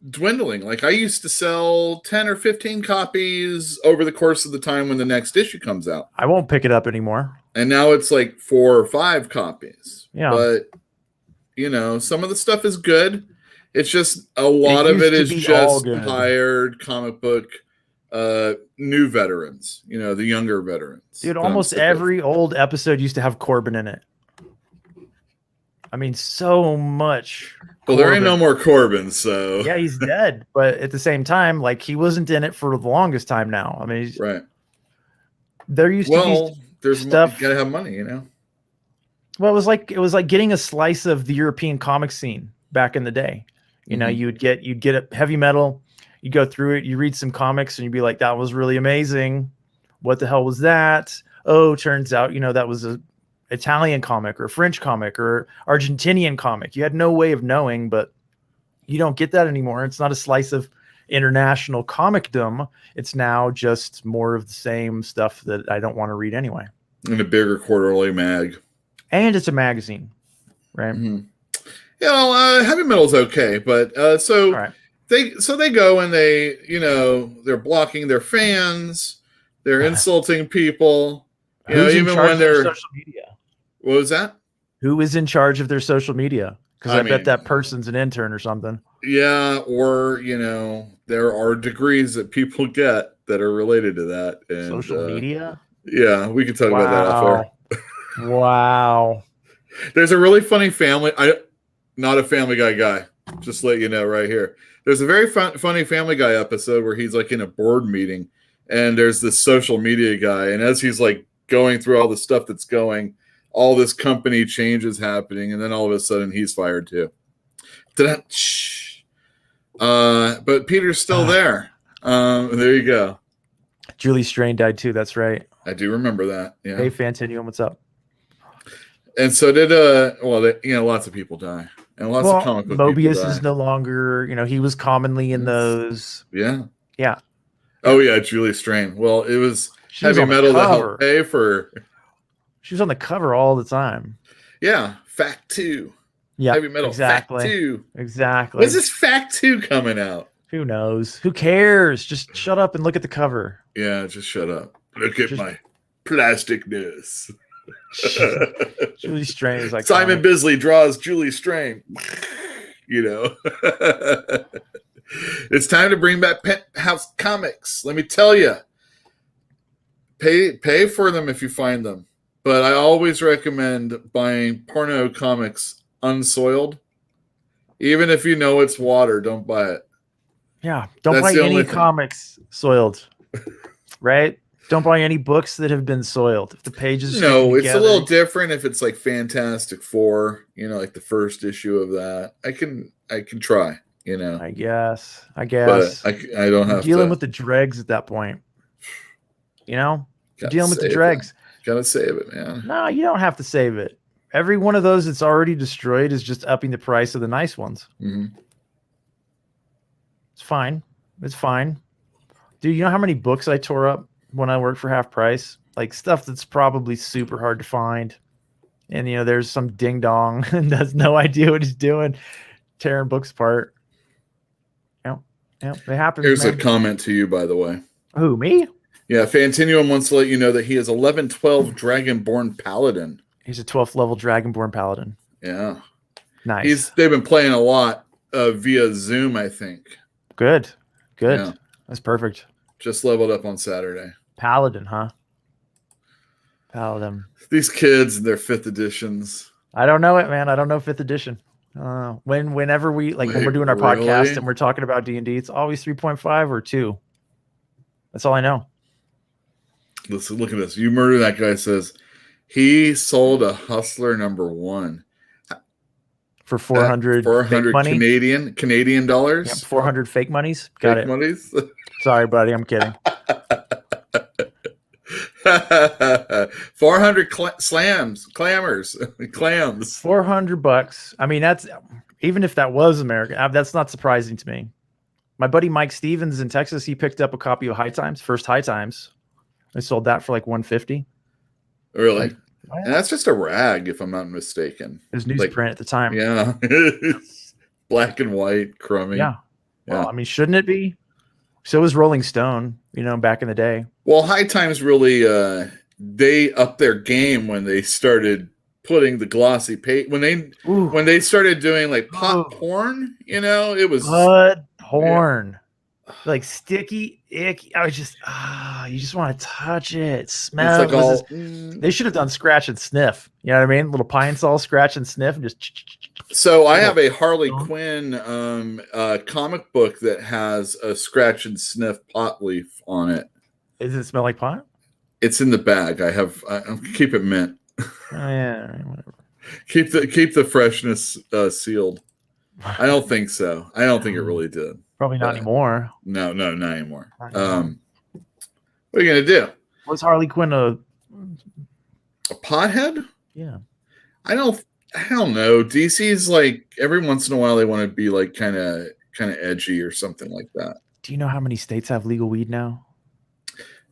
dwindling. Like I used to sell 10 or 15 copies over the course of the time when the next issue comes out. I won't pick it up anymore. And now it's like 4 or 5 copies. Yeah. But, some of the stuff is good. It's just a lot of it is just hired comic book new veterans, the younger veterans. Dude, almost every old episode used to have Corbin in it. I mean, so much. Well, there ain't no more Corbin, so. Yeah, he's dead. But at the same time, like, he wasn't in it for the longest time now. I mean, right. There used to be there's stuff. You gotta have money, Well, it was like getting a slice of the European comic scene back in the day. You'd get a heavy metal, you go through it, you read some comics, and you'd be like, that was really amazing. What the hell was that? Oh, turns out, that was a Italian comic or French comic or Argentinian comic. You had no way of knowing, but you don't get that anymore. It's not a slice of international comicdom. It's now just more of the same stuff that I don't want to read anyway. In a bigger quarterly mag. And it's a magazine, right? Mm-hmm. Heavy metal's okay, but they go and they, they're blocking their fans, they're insulting people. Even when they're social media. What was that? Who is in charge of their social media? Because I bet that person's an intern or something. Yeah, or there are degrees that people get that are related to that. And, social media? Yeah, we can talk about that off air. Wow. There's a really funny family. Not a Family guy. Just let you know right here. There's a very funny Family Guy episode where he's like in a board meeting, and there's this social media guy, and as he's like going through all the stuff that's going, all this company change is happening, and then all of a sudden he's fired too. But Peter's still there. There you go. Julie Strain died too. That's right. I do remember that. Yeah. Hey, Fantinium, what's up? And so did lots of people die, and lots of comic book people Mobius die. is no longer. He was commonly in those. Yeah. Yeah. Oh yeah, Julie Strain. Well, it was She was heavy on the metal that cover. helped pay for. She was on the cover all the time. Yeah, Fact 2. Yeah, Heavy metal. exactly. Fact 2. Exactly. When's this Fact 2 coming out? Who knows? Who cares? Just shut up and look at the cover. Yeah, just shut up. Look at my plasticness. Julie Strain is like Simon Bisley draws Julie Strain. It's time to bring back Penthouse Comics. Let me tell you. Pay for them if you find them. But I always recommend buying porno comics unsoiled. Even if you know it's water, don't buy it. Yeah, don't That's buy the any only thing. comics soiled. Right? Don't buy any books that have been soiled. If the pages No, it's together, a little different if it's like Fantastic Four, like the first issue of that. I can try, I guess. but I don't have dealing to. with the dregs at that point. You're Gotta dealing with the save it. dregs. Gotta save it, man. No, you don't have to save it. Every one of those that's already destroyed is just upping the price of the nice ones. Mm-hmm. It's fine. It's fine. Dude, you know how many books I tore up when I worked for half price? Like stuff that's probably super hard to find. And, there's some ding dong and has no idea what he's doing, tearing books apart. Yep, it happens. Here's man. a comment to you, by the way. Who, me? Yeah, Fantinuum wants to let you know that he is 11-12 Dragonborn Paladin. He's a 12th level Dragonborn Paladin. Yeah. Nice. They've been playing a lot via Zoom, I think. Good. Yeah. That's perfect. Just leveled up on Saturday. Paladin, huh? Paladin. These kids and their 5th editions. I don't know it, man. I don't know 5th edition. Whenever we when we're doing our podcast really? and we're talking about D&D, it's always 3.5 or 2. That's all I know. Listen, look at this. You Murder That Guy says he sold a Hustler #1 For 400 fake money. Canadian dollars. Yep, 400 fake monies. Got Fake it. monies. Sorry, buddy. I'm kidding. 400 clams. $400. I mean, that's even if that was American, that's not surprising to me. My buddy Mike Stevens in Texas, he picked up a copy of First High Times. I sold that for like $150. Really? And that's just a rag, if I'm not mistaken. It was newsprint at the time. Yeah. Black and white, crummy. Yeah. Well, I mean, shouldn't it be? So was Rolling Stone, back in the day. Well, High Times really they upped their game when they started putting the glossy page when they started doing like pop porn, it was blood porn. Like sticky, icky. I was just you just want to touch it, smell like it. They should have done scratch and sniff. You know what I mean? Little pine sol scratch and sniff and just So I have a Harley Quinn comic book that has a scratch and sniff pot leaf on it. Does it smell like pot? It's in the bag. I keep it mint. Oh, yeah, whatever. Keep the freshness sealed. I don't think so. I don't think it really did. Probably not anymore. No, not anymore. What are you gonna do? Was Harley Quinn a pothead? Yeah. I don't know. DC's like every once in a while they want to be like kind of edgy or something like that. Do you know how many states have legal weed now?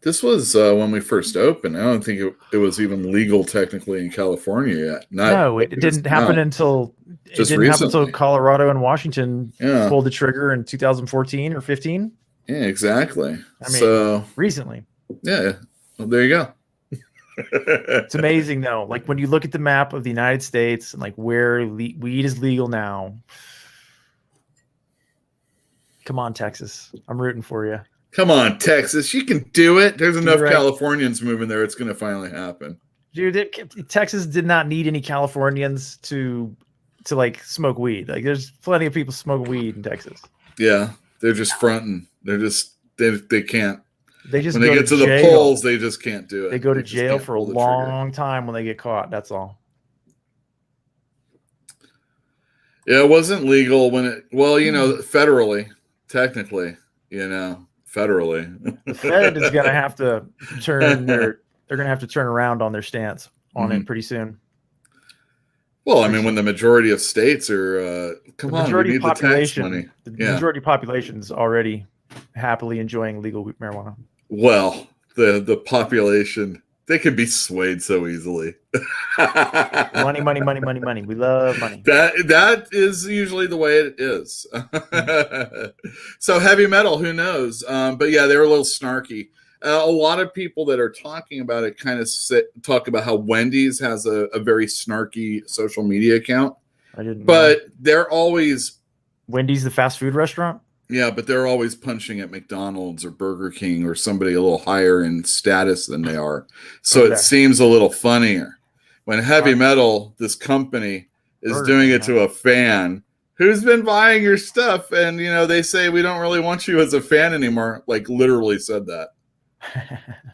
This was when we first opened. I don't think it was even legal technically in California yet. No, it didn't happen until Colorado and Washington pulled the trigger in 2014 or 15. Yeah, exactly. I mean, recently. Yeah, well, there you go. It's amazing though. Like when you look at the map of the United States and like where weed is legal now. Come on, Texas. I'm rooting for you. Come on, Texas. You can do it. There's enough Californians moving there. It's going to finally happen. Dude, Texas did not need any Californians to like smoke weed. Like there's plenty of people smoking weed in Texas. Yeah, they're just fronting. They're just they can't. They just when they go get to the jail. polls, they just can't do it. They go to just jail can't for a pull the trigger. long time when they get caught. That's all. Yeah, it wasn't legal when it. Well, federally, technically, federally. The Fed is going to have to turn their. They're going to have to turn around on their stance on it pretty soon. Well, I mean, when the majority of states are, come on, we need the tax money. The majority population is already happily enjoying legal marijuana. Well, the population, they can be swayed so easily. Money. We love money. That is usually the way it is. So heavy metal, who knows? But yeah, they were a little snarky. A lot of people that are talking about it kind of talk about how Wendy's has a very snarky social media account. I didn't. But they're always Wendy's, the fast food restaurant. Yeah, but they're always punching at McDonald's or Burger King or somebody a little higher in status than they are. So it seems a little funnier when heavy metal, this company, is doing it to a fan who's been buying your stuff, and they say we don't really want you as a fan anymore. Like literally said that.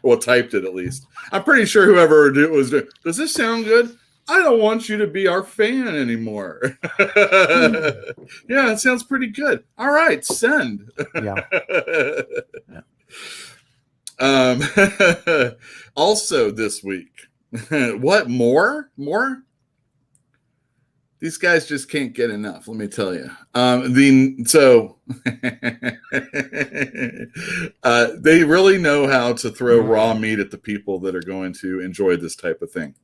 Well, typed it at least. I'm pretty sure whoever was doing. Does this sound good? I don't want you to be our fan anymore. Yeah, it sounds pretty good. All right, send. Yeah. Also this week, what more? These guys just can't get enough. Let me tell you. They really know how to throw raw meat at the people that are going to enjoy this type of thing.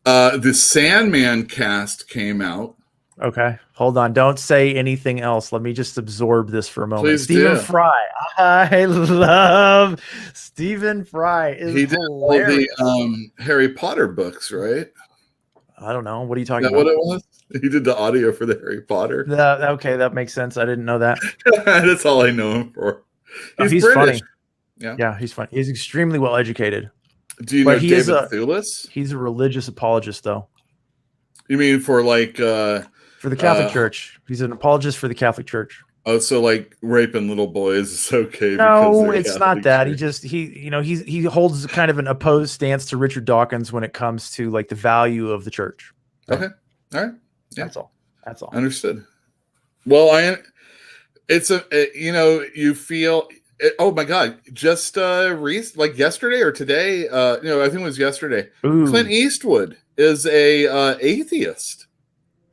The Sandman cast came out. Okay, hold on. Don't say anything else. Let me just absorb this for a moment. Please Stephen do. Fry. I love Stephen Fry. He did all the Harry Potter books, right? I don't know. What are you talking Is that about? what it was? He did the audio for the Harry Potter. Okay, that makes sense. I didn't know that. That's all I know him for. He's British. funny. Yeah, he's funny. He's extremely well educated. Do you know David Thulis? He's a religious apologist, though. You mean for like for the Catholic Church? He's an apologist for the Catholic Church. Oh, so like raping little boys is okay? No, it's not that. He holds kind of an opposed stance to Richard Dawkins when it comes to like the value of the church. Right? Okay, all right. Yeah. That's all. Understood. Well, you feel. Oh my God! Just like yesterday or today, I think it was yesterday. Ooh. Clint Eastwood is a atheist.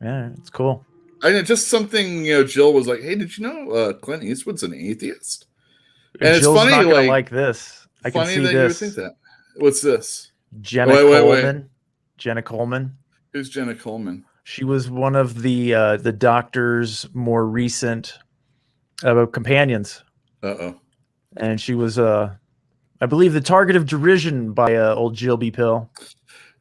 Yeah, it's cool. Just something. Jill was like, "Hey, did you know Clint Eastwood's an atheist?" And Jill's it's funny, not like this. I can funny see that this. you would think that. What's this? Jenna Coleman. Jenna Coleman. Who's Jenna Coleman? She was one of the Doctor's more recent companions. Uh-oh. And she was, I believe, the target of derision by old Jill B. Pill.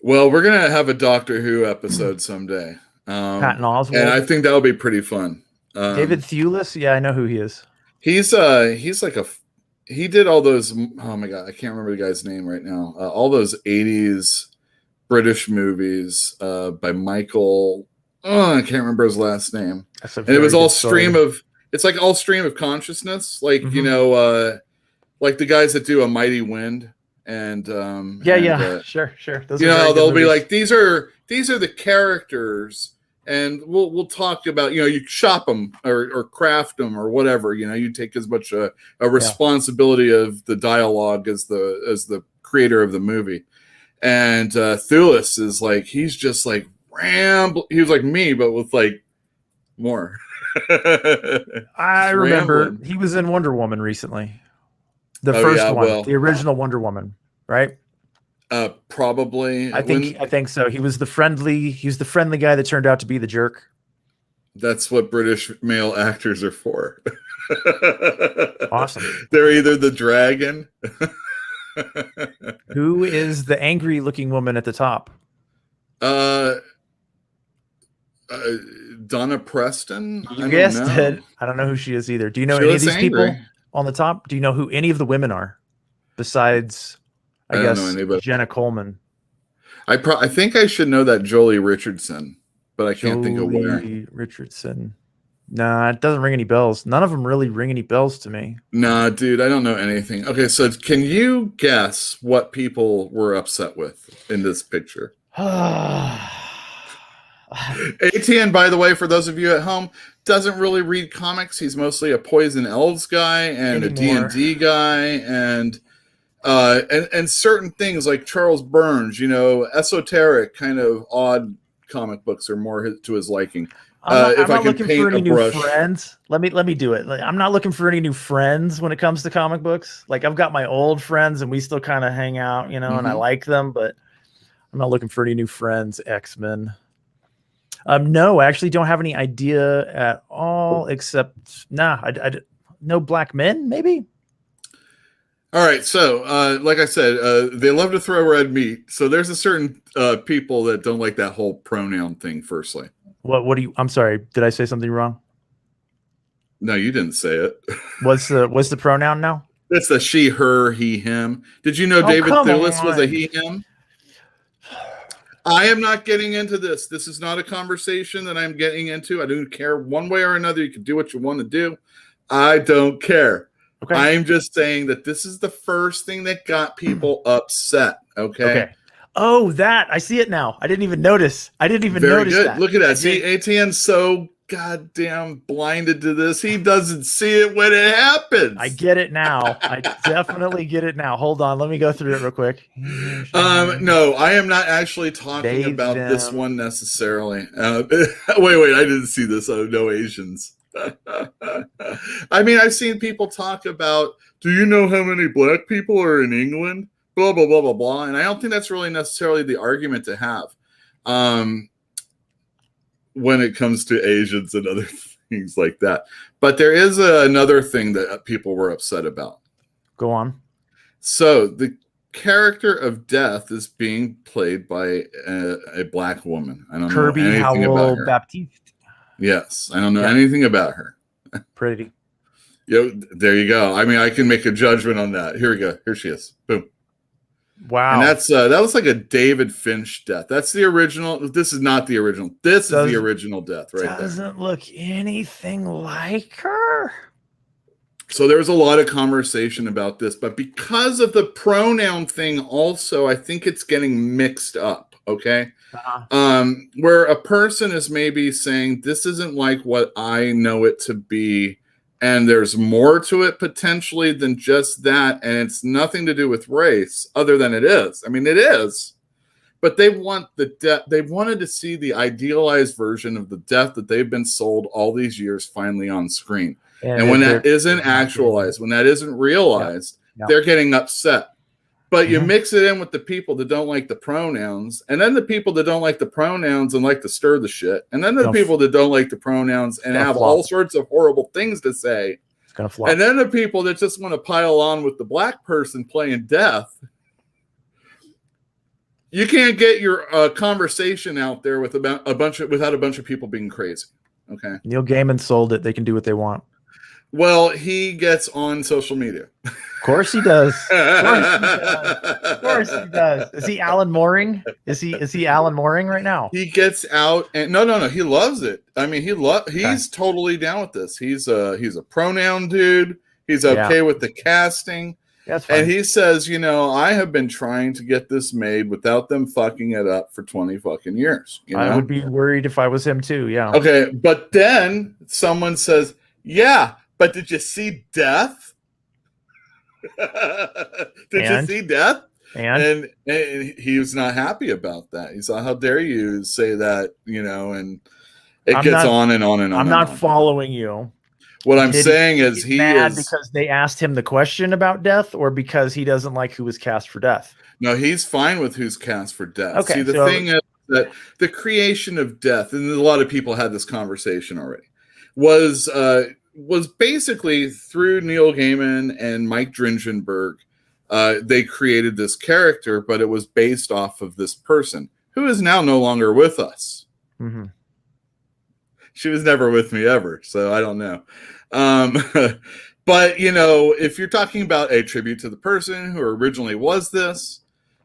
Well, we're gonna have a Doctor Who episode someday. Patton Oswalt. And I think that'll be pretty fun. David Thewlis, yeah, I know who he is. He did all those. Oh my God, I can't remember the guy's name right now. All those '80s British movies by Michael. Oh, I can't remember his last name. And it was all stream of. It's like all stream of consciousness, like like the guys that do A Mighty Wind, and sure. Those they'll be like these are the characters, and we'll talk about you shop them or craft them or whatever. You take as much a responsibility of the dialogue as the creator of the movie. And Thulis is like he's just like ramble. He was like me, but with like more. I remember he was in Wonder Woman recently. The first one, the original Wonder Woman, right? Probably. I think so. He was the friendly guy that turned out to be the jerk. That's what British male actors are for. Awesome. They're either the dragon. Who is the angry looking woman at the top? Donna Preston. You guessed it. I don't know who she is either. Do you know any of these people on the top? Do you know who any of the women are besides, I guess, Jenna Coleman? I think I should know that Jolie Richardson, but I can't think of where. Richardson. Nah, it doesn't ring any bells. None of them really ring any bells to me. Nah, dude, I don't know anything. Okay, so can you guess what people were upset with in this picture? ATN, by the way, for those of you at home, doesn't really read comics. He's mostly a Poison Elves guy and Anymore. a D&D guy and certain things like Charles Burns, esoteric kind of odd comic books are more to his liking. I'm not looking for any new friends. Let me do it. Like, I'm not looking for any new friends when it comes to comic books. Like, I've got my old friends and we still kind of hang out, and I like them, but I'm not looking for any new friends. X-Men. No, I actually don't have any idea at all, except no black men, maybe. All right, so like I said, they love to throw red meat. So there's a certain people that don't like that whole pronoun thing. Firstly, what do you? I'm sorry, did I say something wrong? No, you didn't say it. What's the pronoun now? It's a she, her, he, him. Did you know David Fulis was a he, him? I am not getting into this. This is not a conversation that I'm getting into. I don't care one way or another. You can do what you want to do. I don't care. Okay. I'm just saying that this is the first thing that got people upset. Okay. Oh, that I see it now. I didn't even notice. Very notice good. That. Look at that. See, ATN's so goddamn blinded to this. He doesn't see it when it happens. I get it now. I definitely get it now. Hold on. Let me go through it real quick. No, I am not actually talking about this one necessarily. Wait. I didn't see this. No Asians. I mean, I've seen people talk about, do you know how many black people are in England? Blah, blah, blah, blah, blah. And I don't think that's really necessarily the argument to have when it comes to Asians and other things like that. But there is another thing that people were upset about. Go on. So the character of Death is being played by a black woman. I don't know anything about her. Baptiste. Yes, I don't know anything about her. Pretty. There you go. I mean, I can make a judgment on that. Here we go. Here she is. Boom. Wow. And that was like a David Finch death. That's the original. This is not the original. This is the original death right there. Doesn't look anything like her. So there was a lot of conversation about this, but because of the pronoun thing also, I think it's getting mixed up. Okay. Where a person is maybe saying, this isn't like what I know it to be, and there's more to it potentially than just that, and it's nothing to do with race other than it is. I mean, it is, but they want the death. They wanted to see the idealized version of the death that they've been sold all these years finally on screen. And when that isn't actualized, when that isn't realized, they're getting upset. But you mix it in with the people that don't like the pronouns, and then the people that don't like the pronouns and like to stir the shit, and then the people that don't like the pronouns and have all sorts of horrible things to say. It's gonna flop. And then the people that just want to pile on with the black person playing Death. You can't get your conversation out there without a bunch of people being crazy. Okay. Neil Gaiman sold it. They can do what they want. Well, he gets on social media. Of course he does. Of course he does. Is he Alan Mooring? Is he Alan Mooring right now? He gets out and no. He loves it. I mean, he's totally down with this. He's a pronoun dude. He's okay with the casting. That's fine. And he says, I have been trying to get this made without them fucking it up for 20 fucking years. I would be worried if I was him too. Yeah. Okay, but then someone says, yeah. But did you see Death? You see Death? And he was not happy about that. He said, how dare you say that, and it gets on and on and on. I'm not following you. What I'm saying is he is because they asked him the question about Death, or because he doesn't like who was cast for Death? No, he's fine with who's cast for Death. Okay, see, the thing is that the creation of Death, and a lot of people had this conversation already, was basically through Neil Gaiman and Mike Dringenberg. They created this character, but it was based off of this person who is now no longer with us. Mm-hmm. She was never with me ever, so I don't know. But, if you're talking about a tribute to the person who originally was this,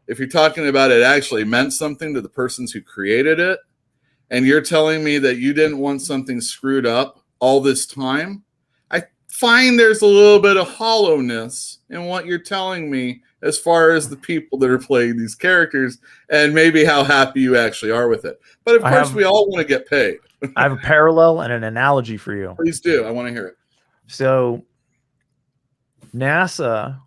if you're talking about it actually meant something to the persons who created it, and you're telling me that you didn't want something screwed up all this time, I find there's a little bit of hollowness in what you're telling me as far as the people that are playing these characters and maybe how happy you actually are with it. But of course, we all want to get paid. I have a parallel and an analogy for you. Please do. I want to hear it. So NASA,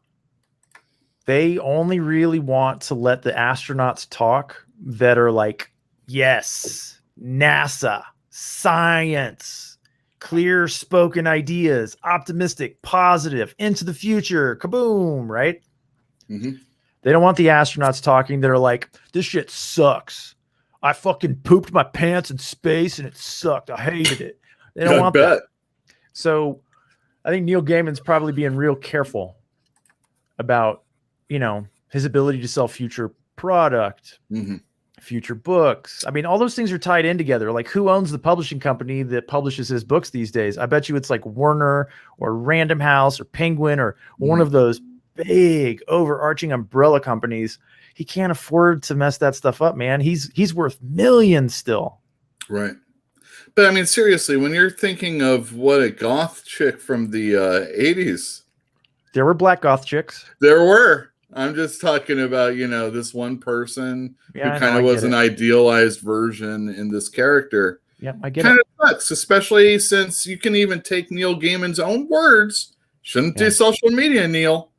they only really want to let the astronauts talk that are like, yes, NASA, science, clear spoken ideas, optimistic, positive, into the future, kaboom, right? Mm-hmm. They don't want the astronauts talking that are like, this shit sucks. I fucking pooped my pants in space and it sucked. I hated it. They don't want that. So I think Neil Gaiman's probably being real careful about, you know, his ability to sell future product, future books. I mean, all those things are tied in together. Like, who owns the publishing company that publishes his books these days? I bet you it's like Warner or Random House or Penguin or one of those big overarching umbrella companies. He can't afford to mess that stuff up, man. He's worth millions still. Right. But I mean, seriously, when you're thinking of what a goth chick from the 80s. There were black goth chicks. There were. I'm just talking about, you know, this one person who kind of was an idealized version in this character. Yeah, I get it. Kind of sucks, especially since you can even take Neil Gaiman's own words. Shouldn't do social media, Neil.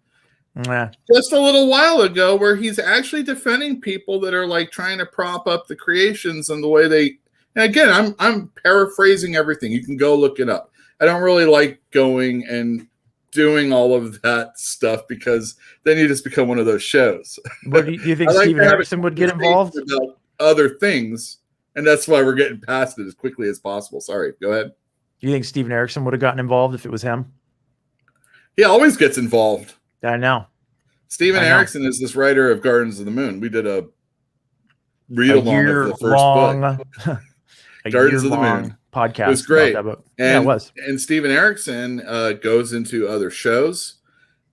Just a little while ago, where he's actually defending people that are like trying to prop up the creations and the way they. And again, I'm paraphrasing everything. You can go look it up. I don't really like going and doing all of that stuff because then you just become one of those shows. But do you think Steven Erickson would get involved? About other things, and that's why we're getting past it as quickly as possible. Sorry, go ahead. Do you think Steven Erickson would have gotten involved if it was him? He always gets involved. I know. Steven Erickson is this writer of Gardens of the Moon. We did a read-along of the first book. Gardens of the Moon podcast. It was great. And, yeah, it was. And Steven Erickson goes into other shows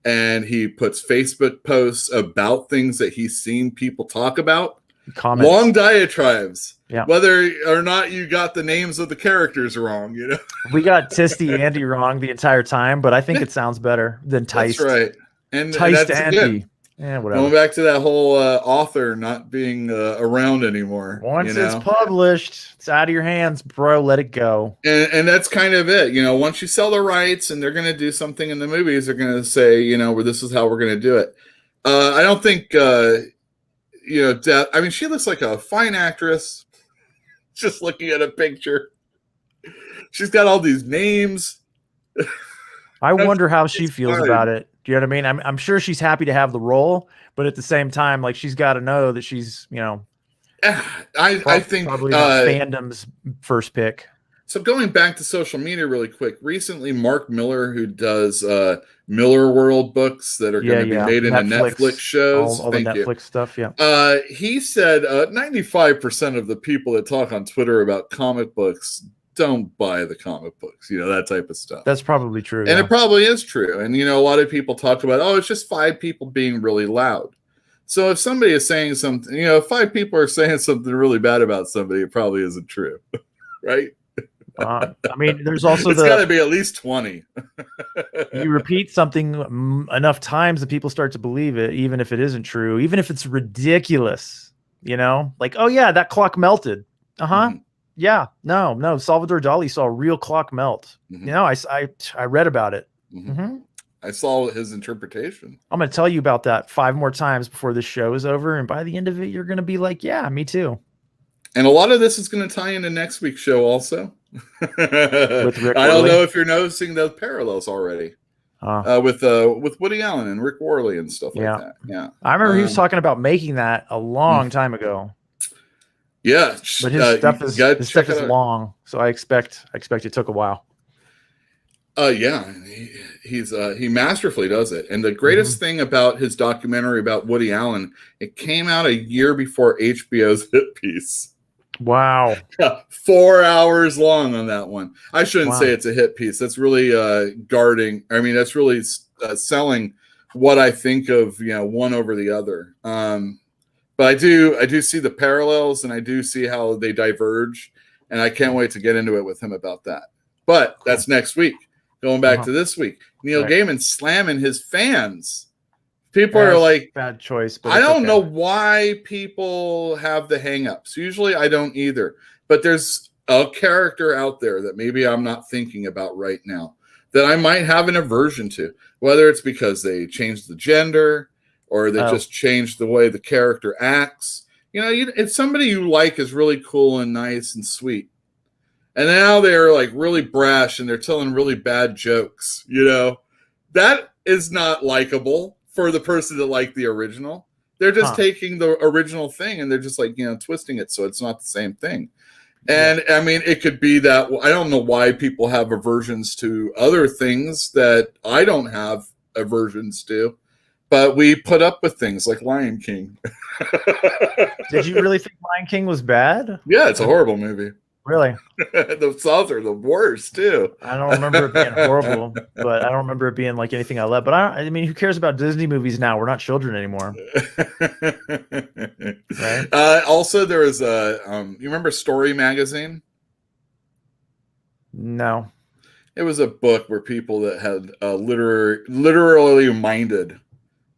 and he puts Facebook posts about things that he's seen people talk about. Comments. Long diatribes. Yeah. Whether or not you got the names of the characters wrong, you know. We got Tisty Andy wrong the entire time, but I think it sounds better than Ticed. That's right. And Ticed that's Andy. Yeah, whatever. Going back to that whole author not being around anymore. Once it's published, it's out of your hands, bro. Let it go. And that's kind of it. You know, once you sell the rights and they're going to do something in the movies, they're going to say, you know, well, this is how we're going to do it. I don't think, you know, I mean, she looks like a fine actress. Just looking at a picture. She's got all these names. I wonder how she feels about it. Do you know what I mean? I'm sure she's happy to have the role, but at the same time, like, she's got to know that she's, you know, I think probably not fandom's first pick. So going back to social media really quick, recently Mark Miller, who does Miller World books that are going to be made into Netflix shows, all the Netflix stuff, he said 95% of the people that talk on Twitter about comic books don't buy the comic books, you know, that type of stuff. That's probably true. And it probably is true. And, you know, a lot of people talk about, oh, it's just 5 people being really loud. So if somebody is saying something, you know, if 5 people are saying something really bad about somebody, it probably isn't true. Right? I mean, there's also it's got to be at least 20. You repeat something enough times that people start to believe it, even if it isn't true, even if it's ridiculous, you know, like, oh yeah, that clock melted. Yeah, no. Salvador Dali saw a real clock melt. You know, I read about it. I saw his interpretation. I'm going to tell you about that 5 more times before this show is over. And by the end of it, you're going to be like, yeah, me too. And a lot of this is going to tie into next week's show also. With Rick I don't Worley. know if you're noticing those parallels already. With Woody Allen and Rick Worley and stuff like that. Yeah. I remember he was talking about making that a long time ago. Yeah. But his stuff is long. So I expect it took a while. Yeah, he masterfully does it. And the greatest thing about his documentary about Woody Allen, it came out a year before HBO's hit piece. Wow. 4 hours long on that one. I shouldn't say it's a hit piece. That's really that's really selling what I think of, you know, one over the other. But I do see the parallels and I do see how they diverge. And I can't wait to get into it with him about that. But that's next week. Going back Uh-huh. to this week, Neil Right. Gaiman slamming his fans. People That's are like, bad choice, but I it's don't okay. know why people have the hangups. Usually I don't either. But there's a character out there that maybe I'm not thinking about right now that I might have an aversion to, whether it's because they changed the gender or they just changed the way the character acts. You know, if somebody you like is really cool and nice and sweet, and now they're like really brash and they're telling really bad jokes, you know, that is not likable for the person that liked the original. They're just taking the original thing and they're just like, you know, twisting it so it's not the same thing. And I mean, it could be that I don't know why people have aversions to other things that I don't have aversions to, but we put up with things like Lion King. Did you really think Lion King was bad? Yeah, it's a horrible movie. Really? The songs are the worst too. I don't remember it being horrible, but I don't remember it being like anything I love. But I mean, who cares about Disney movies now? We're not children anymore. Right? Also, there was you remember Story Magazine? No. It was a book where people that had literally minded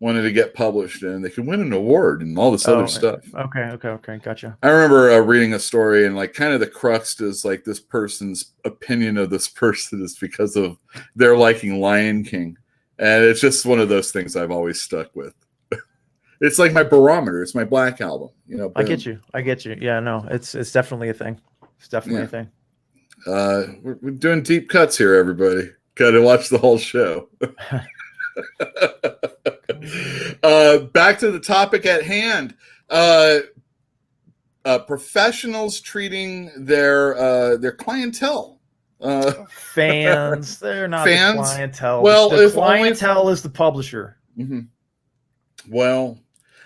wanted to get published and they could win an award and all this other stuff. Okay. Gotcha. I remember reading a story and like kind of the crux is like this person's opinion of this person is because of their liking Lion King. And it's just one of those things I've always stuck with. It's like my barometer. It's my Black Album. You know, I get you. Yeah, no, it's definitely a thing. It's definitely a thing. We're doing deep cuts here, everybody. Got to watch the whole show. Back to the topic at hand. Professionals treating their clientele. Fans, they're not fans? the clientele. Well, the if clientele is the publisher. Mm-hmm. Well,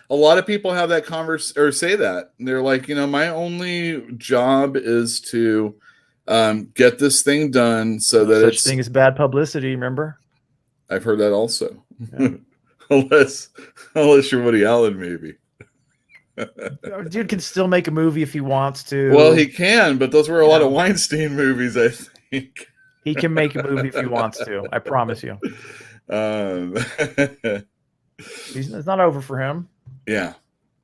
a lot of people have that or say that. They're like, you know, my only job is to get this thing done so that Such thing as bad publicity, remember? I've heard that also. Yeah. unless you're Woody Allen, maybe. Dude can still make a movie if he wants to. Well, he can, but those were a lot of Weinstein movies, I think. He can make a movie if he wants to. I promise you. It's not over for him. Yeah.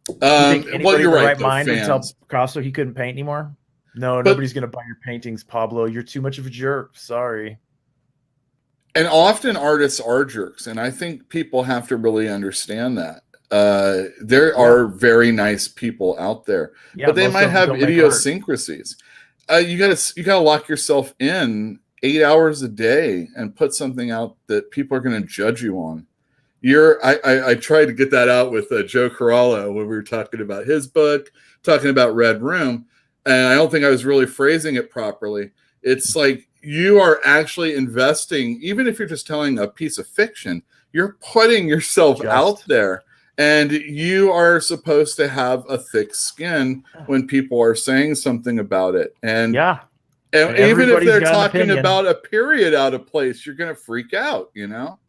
You think anybody Well, you're in the right. right mind would tell Fans. Picasso he couldn't paint anymore? No, nobody's going to buy your paintings, Pablo. You're too much of a jerk. Sorry. And often artists are jerks, and I think people have to really understand that. There are very nice people out there, but they might have idiosyncrasies. You gotta lock yourself in 8 hours a day and put something out that people are going to judge you on. I tried to get that out with Joe Corallo when we were talking about his book, talking about Red Room, and I don't think I was really phrasing it properly. It's like you are actually investing, even if you're just telling a piece of fiction, you're putting yourself out there, and you are supposed to have a thick skin when people are saying something about it. And and even if they're talking about a period out of place, you're going to freak out, you know?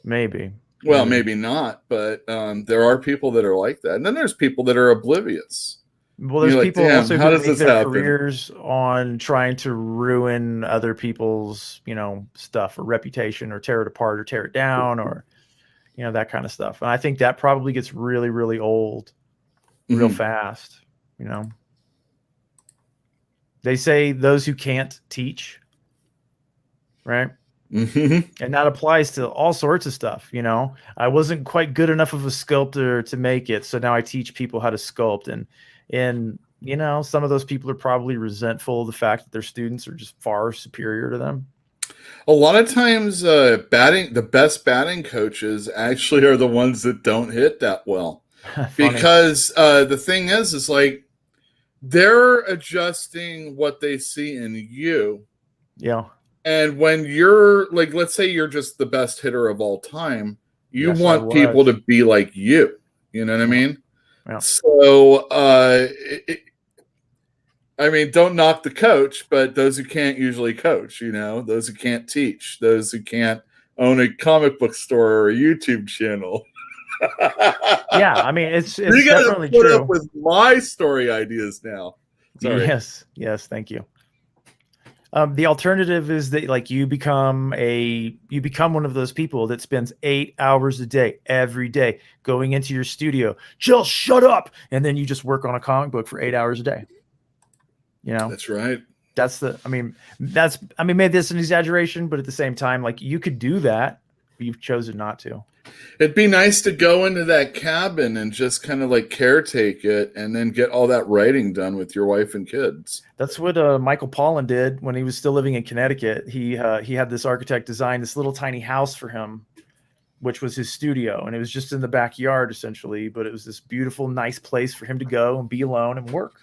Maybe. Well, maybe not, but there are people that are like that. And then there's people that are oblivious. Well, there's people also how who does make this their happen? careers on trying to ruin other people's, you know, stuff or reputation, or tear it apart or tear it down, or, you know, that kind of stuff. And I think that probably gets really, really old real fast, you know. They say those who can't teach, right? And that applies to all sorts of stuff, you know. I wasn't quite good enough of a sculptor to make it, so now I teach people how to sculpt. And you know, some of those people are probably resentful of the fact that their students are just far superior to them. A lot of times, the best batting coaches actually are the ones that don't hit that well. Because the thing is like they're adjusting what they see in you. Yeah. And when you're like, let's say you're just the best hitter of all time, you want people to be like you. You know what I mean? Yeah. So, I mean, don't knock the coach, but those who can't usually coach, you know, those who can't teach, those who can't own a comic book store or a YouTube channel. Yeah, I mean, it's you gotta definitely put true. up with my story ideas now. Sorry. Yes, thank you. The alternative is that like you become one of those people that spends 8 hours a day every day going into your studio. Jill, shut up, and then you just work on a comic book for 8 hours a day. You know, That's right. maybe that's an exaggeration, but at the same time, like you could do that, but you've chosen not to. It'd be nice to go into that cabin and just kind of like caretake it and then get all that writing done with your wife and kids. That's what Michael Pollan did when he was still living in Connecticut. He had this architect design this little tiny house for him, which was his studio, and it was just in the backyard essentially, but it was this beautiful, nice place for him to go and be alone and work.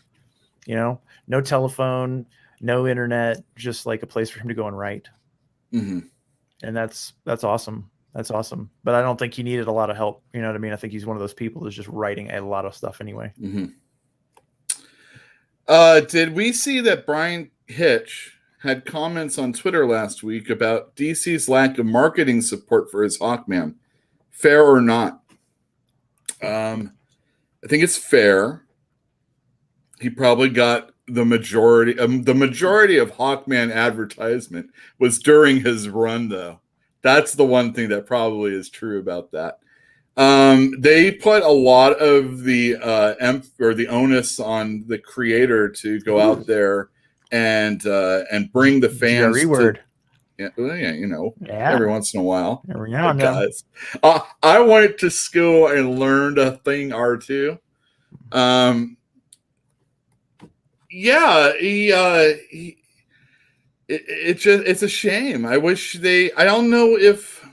You know, no telephone, no internet, just like a place for him to go and write. Mm-hmm. And that's awesome. That's awesome. But I don't think he needed a lot of help. You know what I mean? I think he's one of those people that's just writing a lot of stuff anyway. Mm-hmm. Did we see that Brian Hitch had comments on Twitter last week about DC's lack of marketing support for his Hawkman? Fair or not? I think it's fair. He probably got the majority of Hawkman advertisement was during his run, though. That's the one thing that probably is true about that. They put a lot of the the onus on the creator to go out there and bring the fans. You know, every once in a while. Every now and then. Guys, I went to school and learned a thing or two. It's a shame. I wish I don't know if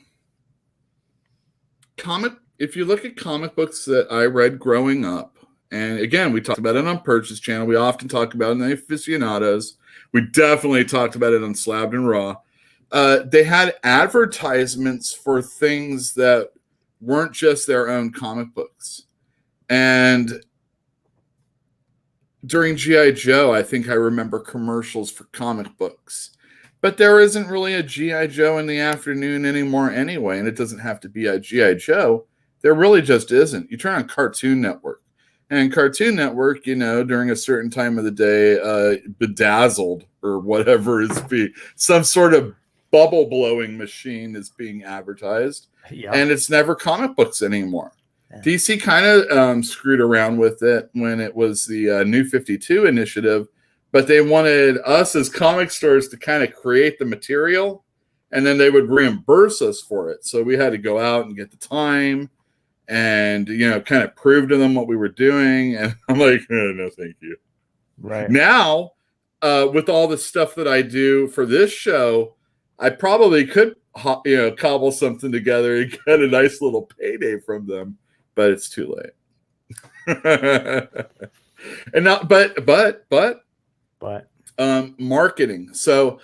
you look at comic books that I read growing up, and again, we talked about it on Purchase Channel. We often talk about it in the Aficionados. We definitely talked about it on Slabbed and Raw. They had advertisements for things that weren't just their own comic books. And during G.I. Joe, I think I remember commercials for comic books. But there isn't really a G.I. Joe in the afternoon anymore anyway, and it doesn't have to be a G.I. Joe. There really just isn't. You turn on Cartoon Network. And Cartoon Network, you know, during a certain time of the day, Bedazzled or whatever is some sort of bubble-blowing machine is being advertised. Yep. And it's never comic books anymore. Yeah. DC kind of screwed around with it when it was the New 52 initiative, but they wanted us as comic stores to kind of create the material, and then they would reimburse us for it. So we had to go out and get the time and, you know, kind of prove to them what we were doing. And I'm like, no, thank you. Right. Now, with all the stuff that I do for this show, I probably could, cobble something together and get a nice little payday from them. But it's too late. And now, but marketing. So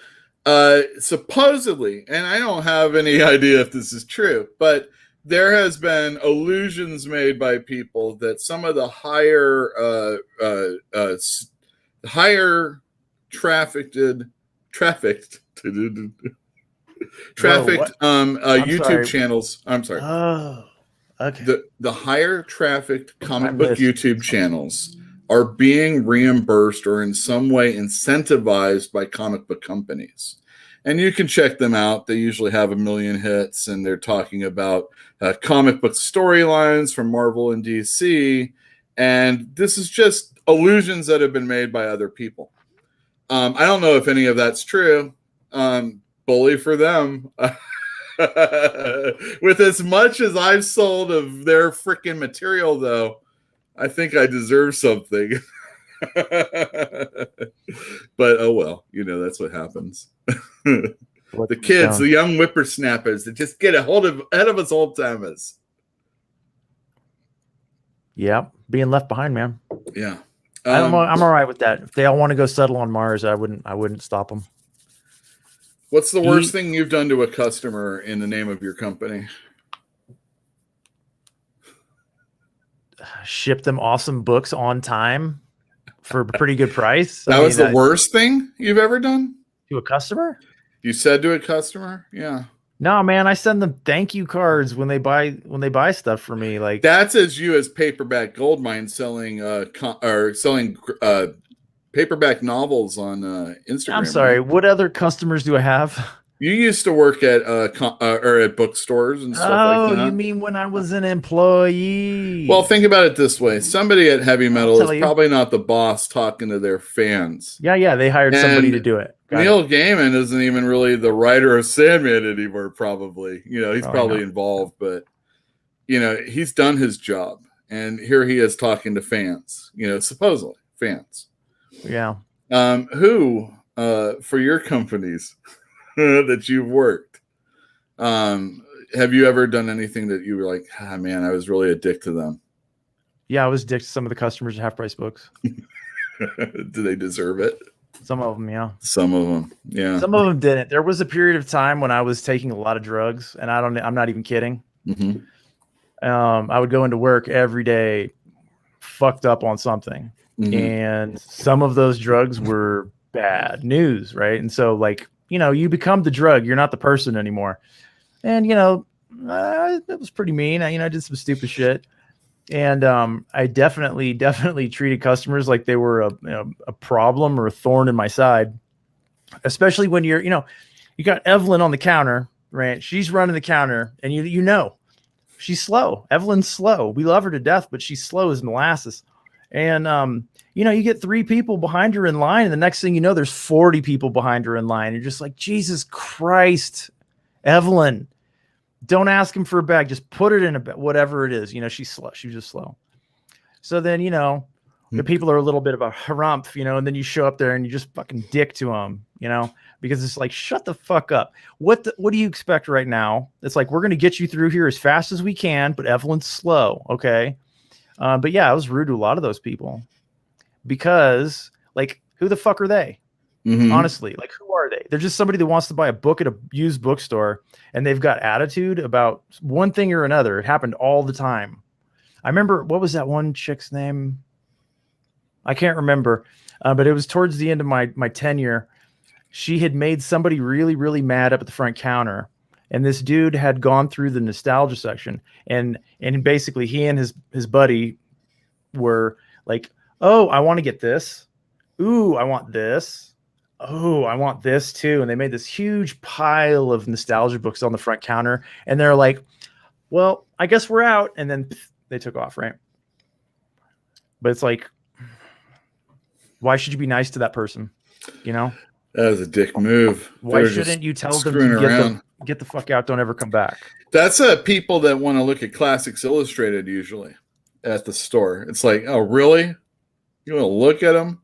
supposedly, and I don't have any idea if this is true, but there has been allusions made by people that some of the higher trafficked YouTube channels. I'm sorry. Oh. Okay. The higher trafficked comic book YouTube channels are being reimbursed or in some way incentivized by comic book companies. And you can check them out. They usually have 1 million hits, and they're talking about comic book storylines from Marvel and DC. And this is just allusions that have been made by other people. I don't know if any of that's true. Bully for them. With as much as I've sold of their freaking material, though, I think I deserve something. But oh well, you know, that's what happens. The kids, the young whippersnappers that just get ahead of us old timers. Yeah, being left behind, man. Yeah, I'm all right with that. If they all want to go settle on Mars, I wouldn't stop them. What's the worst thing you've done to a customer in the name of your company? Ship them awesome books on time for a pretty good price. That was the worst thing you've ever done? To a customer? You said to a customer? Yeah. No, man, I send them thank you cards when they buy stuff for me. Like that's as you as Paperback Goldmine selling paperback novels on Instagram. I'm sorry. right? What other customers do I have? You used to work at or at bookstores and stuff like that. You mean when I was an employee? Well, think about it this way: somebody at Heavy Metal tell is you. probably not the boss talking to their fans. yeah, they hired somebody And to do it. Got Neil it. Gaiman isn't even really the writer of Sandman anymore. Probably, he's probably not. involved, but he's done his job, and here he is talking to fans. Supposedly fans. Yeah. Who for your companies that you've worked, have you ever done anything that you were like, man, I was really a dick to them? Yeah, I was a dick to some of the customers at Half Price Books. Do they deserve it? Some of them, yeah. Some of them, yeah. Some of them didn't. There was a period of time when I was taking a lot of drugs, and I'm not even kidding. Mm-hmm. I would go into work every day fucked up on something. Mm-hmm. And some of those drugs were bad news, right? And so, like, you become the drug. You're not the person anymore. And, it was pretty mean. I did some stupid shit. And I definitely treated customers like they were a problem or a thorn in my side, especially when you got Evelyn on the counter, right? She's running the counter, and she's slow. Evelyn's slow. We love her to death, but she's slow as molasses. And you get 3 people behind her in line, and the next thing you know, there's 40 people behind her in line. You're just like, Jesus Christ, Evelyn. Don't ask him for a bag. Just put it in a bag, whatever it is. She's slow. She's just slow. So then, the people are a little bit of a harumph, and then you show up there and you just fucking dick to them, because it's like, shut the fuck up. What do you expect right now? It's like, we're going to get you through here as fast as we can, but Evelyn's slow. Okay. But yeah, I was rude to a lot of those people because, like, who the fuck are they? Mm-hmm. Honestly, like, who are they? They're just somebody that wants to buy a book at a used bookstore, and they've got attitude about one thing or another. It happened all the time. I remember, what was that one chick's name? I can't remember, but it was towards the end of my tenure. She had made somebody really, really mad up at the front counter, and this dude had gone through the nostalgia section, and basically he and his buddy were like, "Oh, I want to get this. Ooh, I want this. Oh, I want this too." And they made this huge pile of nostalgia books on the front counter. And they're like, "Well, I guess we're out." And then they took off, right? But it's like, why should you be nice to that person? That was a dick move. Why shouldn't you tell them to get the fuck out? Don't ever come back. That's people that want to look at Classics Illustrated usually at the store. It's like, oh, really? You want to look at them?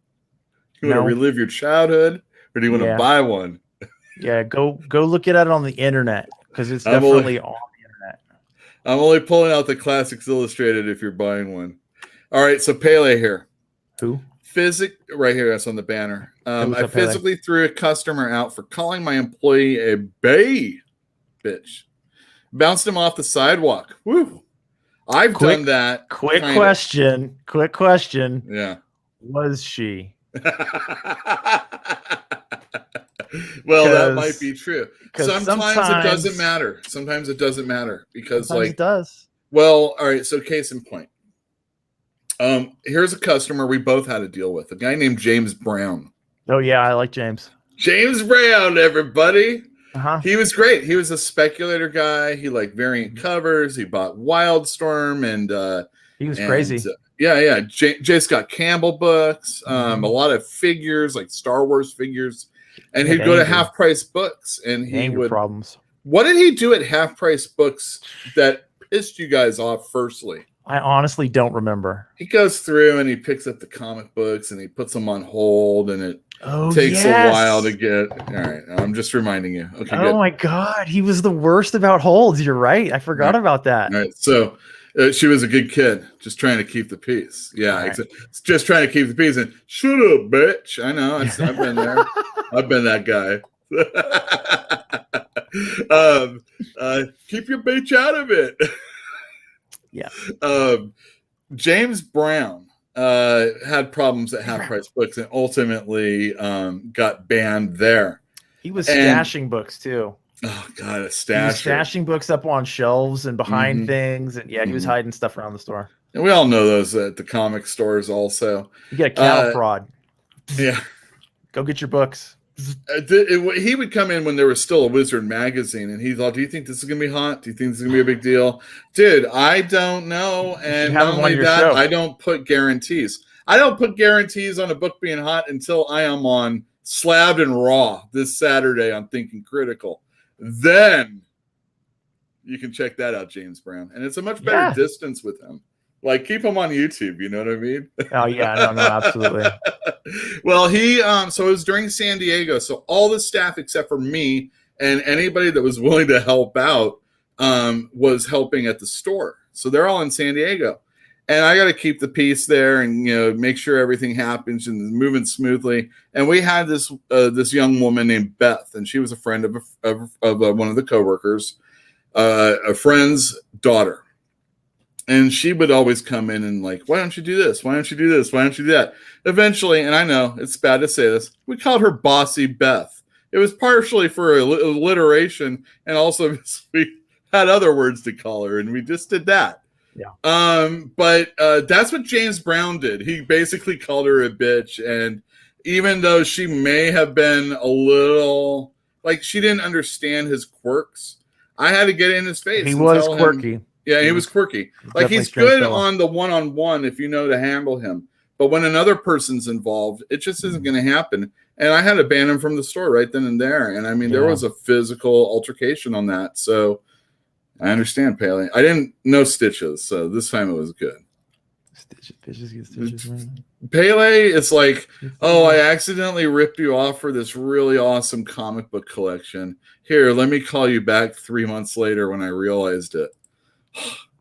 You want to relive your childhood? Or do you want to buy one? Yeah, go look at it on the internet, because it's definitely on the internet. I'm only pulling out the Classics Illustrated if you're buying one. All right, so Pele here. Who? Right here, that's on the banner. I up, physically threw a customer out for calling my employee a bae bitch. Bounced him off the sidewalk. Woo! I've done that. Quick question. Yeah. Was she? Well, that might be true. Sometimes it doesn't matter. Because it does. Well, all right, so case in point. Here's a customer we both had to deal with, a guy named James Brown. Oh yeah, I like James. James Brown, everybody. Uh-huh. He was great. He was a speculator guy. He liked variant covers. He bought Wildstorm, and he was crazy. Yeah. J. Scott Campbell books, a lot of figures, like Star Wars figures, and he'd go to Half Price Books, and he would problems. What did he do at Half Price Books that pissed you guys off? Firstly, I honestly don't remember. He goes through and he picks up the comic books and he puts them on hold, and it takes a while to get. All right, I'm just reminding you. Okay. Oh my God, he was the worst about holds. You're right. I forgot about that. All right, so she was a good kid, just trying to keep the peace. Yeah, right. Just trying to keep the peace. And shut up, bitch. I know. I've been there. I've been that guy. Keep your bitch out of it. Yeah. James Brown had problems at Half Price Books and ultimately got banned there. He was stashing books too. Oh God, a stash. He was stashing books up on shelves and behind things, and he was hiding stuff around the store. And we all know those at the comic stores also. You get a cattle fraud. Yeah. Go get your books. He would come in when there was still a Wizard magazine, and he thought, "Do you think this is gonna be hot? Do you think this is gonna be a big deal?" Dude, I don't know. And have not him on only your that, show. I don't put guarantees. I don't put guarantees on a book being hot until I am on Slabbed and Raw this Saturday on Thinking Critical. Then you can check that out, James Brown. And it's a much better distance with him. Like, keep him on YouTube, you know what I mean? Oh yeah, no, absolutely. Well, so it was during San Diego, so all the staff except for me and anybody that was willing to help out was helping at the store. So they're all in San Diego, and I got to keep the peace there and make sure everything happens and is moving smoothly. And we had this young woman named Beth, and she was a friend of one of the coworkers, a friend's daughter. And she would always come in and like, why don't you do this? Why don't you do this? Why don't you do that? Eventually, and I know it's bad to say this, we called her Bossy Beth. It was partially for alliteration, and also we had other words to call her, and we just did that. Yeah. But that's what James Brown did. He basically called her a bitch, and even though she may have been a little like she didn't understand his quirks, I had to get in his face. He was quirky. Yeah, he was quirky. Like, he's good on the one-on-one if you know to handle him. But when another person's involved, it just isn't going to happen. And I had to ban him from the store right then and there. And I mean, there was a physical altercation on that. So I understand, Pele. I didn't know stitches, so this time it was good. Stitches get stitches, man. Pele is like, oh, I accidentally ripped you off for this really awesome comic book collection. Here, let me call you back 3 months later when I realized it.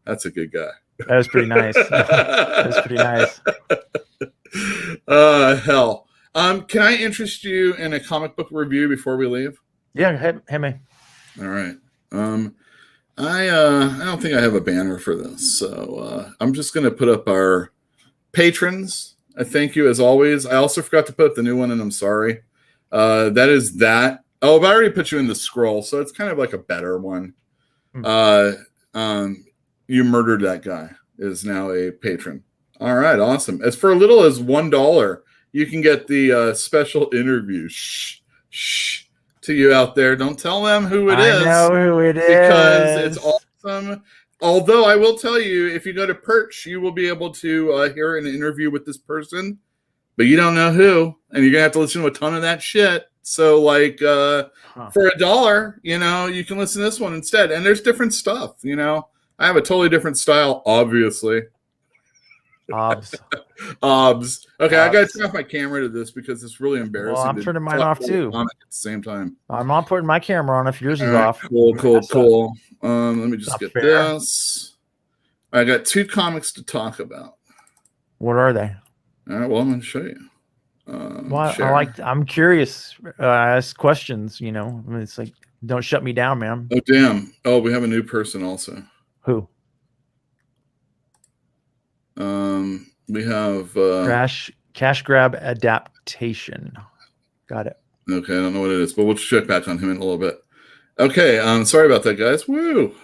That's a good guy. That was pretty nice. That was pretty nice. Hell. Can I interest you in a comic book review before we leave? Yeah, hey man. All right. I don't think I have a banner for this, so I'm just going to put up our patrons. I thank you as always. I also forgot to put up the new one, and I'm sorry. That is that. Oh, but I already put you in the scroll, so it's kind of like a better one. You Murdered That Guy is now a patron. All right, awesome. As for little as $1, you can get the special interview. Shh, to you out there. Don't tell them who it is. I know who it is. Because it's awesome. Although I will tell you, if you go to Perch, you will be able to hear an interview with this person, but you don't know who, and you're going to have to listen to a ton of that shit. So, like, for $1, you can listen to this one instead. And there's different stuff, I have a totally different style, obviously. Obs. Okay, I got to turn off my camera to this because it's really embarrassing. Well, I'm turning mine off too. At the same time. I'm not putting my camera on if yours is off. Cool. Let me just get fair. this. I got 2 comics to talk about. What are they? All right, well, I'm going to show you. Well, I'm curious. I ask questions, I mean, it's like, don't shut me down, man. Oh, damn. Oh, we have a new person also. Who? We have Cash Grab Adaptation. Got it. Okay, I don't know what it is, but we'll check back on him in a little bit. Okay, sorry about that, guys. Woo.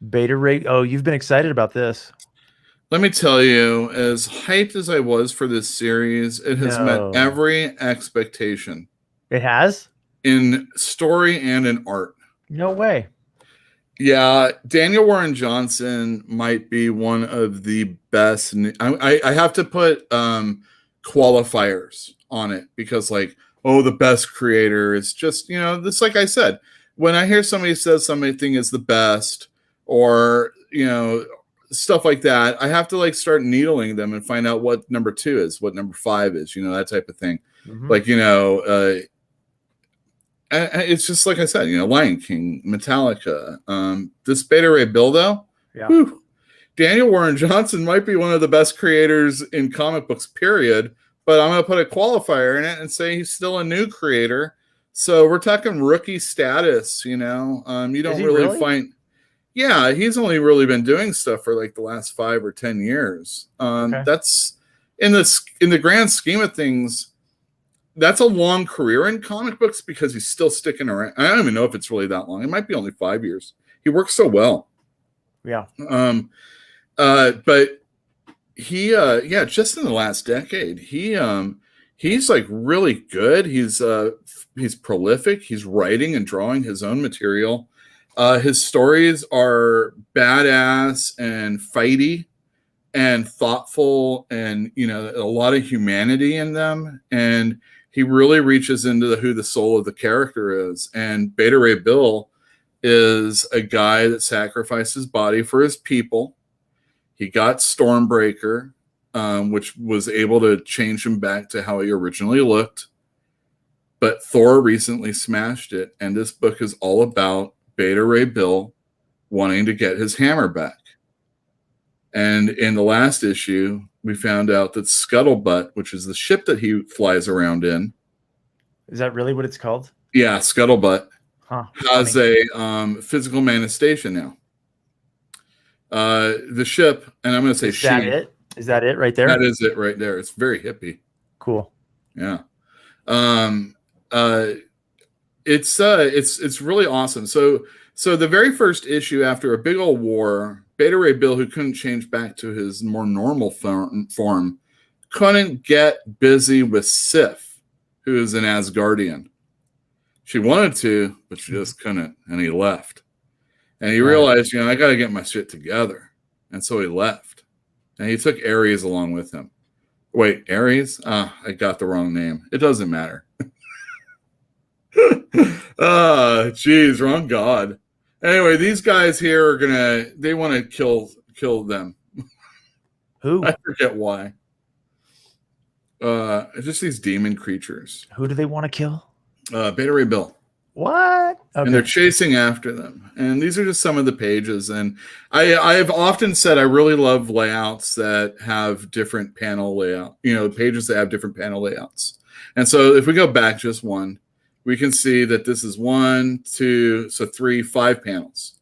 Beta rate. Oh, you've been excited about this. Let me tell you, as hyped as I was for this series, it has met every expectation. It has? In story and in art. No way. Yeah, Daniel Warren Johnson might be one of the best. I have to put qualifiers on it because, like, the best creator is just, this, like I said, when I hear somebody says something is the best or, stuff like that, I have to like start needling them and find out what number 2 is, what number 5 is, that type of thing. Mm-hmm. Like, it's just like I said, Lion King, Metallica, this Beta Ray Bill, though. Yeah. Whew, Daniel Warren Johnson might be one of the best creators in comic books, period. But I'm going to put a qualifier in it and say he's still a new creator. So we're talking rookie status, You don't really find. Yeah, he's only really been doing stuff for like the last 5 or 10 years. Okay. That's in the grand scheme of things. That's a long career in comic books because he's still sticking around. I don't even know if it's really that long. It might be only 5 years. He works so well. Yeah. But he, just in the last decade, he he's like really good. He's prolific. He's writing and drawing his own material. His stories are badass and fighty and thoughtful, and a lot of humanity in them. And he really reaches into who the soul of the character is. And Beta Ray Bill is a guy that sacrificed his body for his people. He got Stormbreaker, which was able to change him back to how he originally looked. But Thor recently smashed it, and this book is all about Beta Ray Bill wanting to get his hammer back. And in the last issue, we found out that Scuttlebutt, which is the ship that he flies around in. Is that really what it's called? Yeah, Scuttlebutt has funny. a physical manifestation now. The ship, and I'm going to say Is that it? Is that it right there? That is it right there. It's very hippie. Cool. Yeah. It's really awesome. So the very first issue, after a big old war, Beta Ray Bill, who couldn't change back to his more normal form, couldn't get busy with Sif, who is an Asgardian. She wanted to, but she just couldn't, and he left. And he realized, I got to get my shit together. And so he left. And he took Ares along with him. Wait, Ares? I got the wrong name. It doesn't matter. Geez, wrong god. Anyway, these guys here they want to kill them. Who? I forget why. Just these demon creatures. Who do they want to kill? Beta Ray Bill. What? Okay. And they're chasing after them. And these are just some of the pages. And I've often said I really love layouts that have different panel layout, pages that have different panel layouts. And so if we go back just one, we can see that this is 1, 2, 3, 5 panels.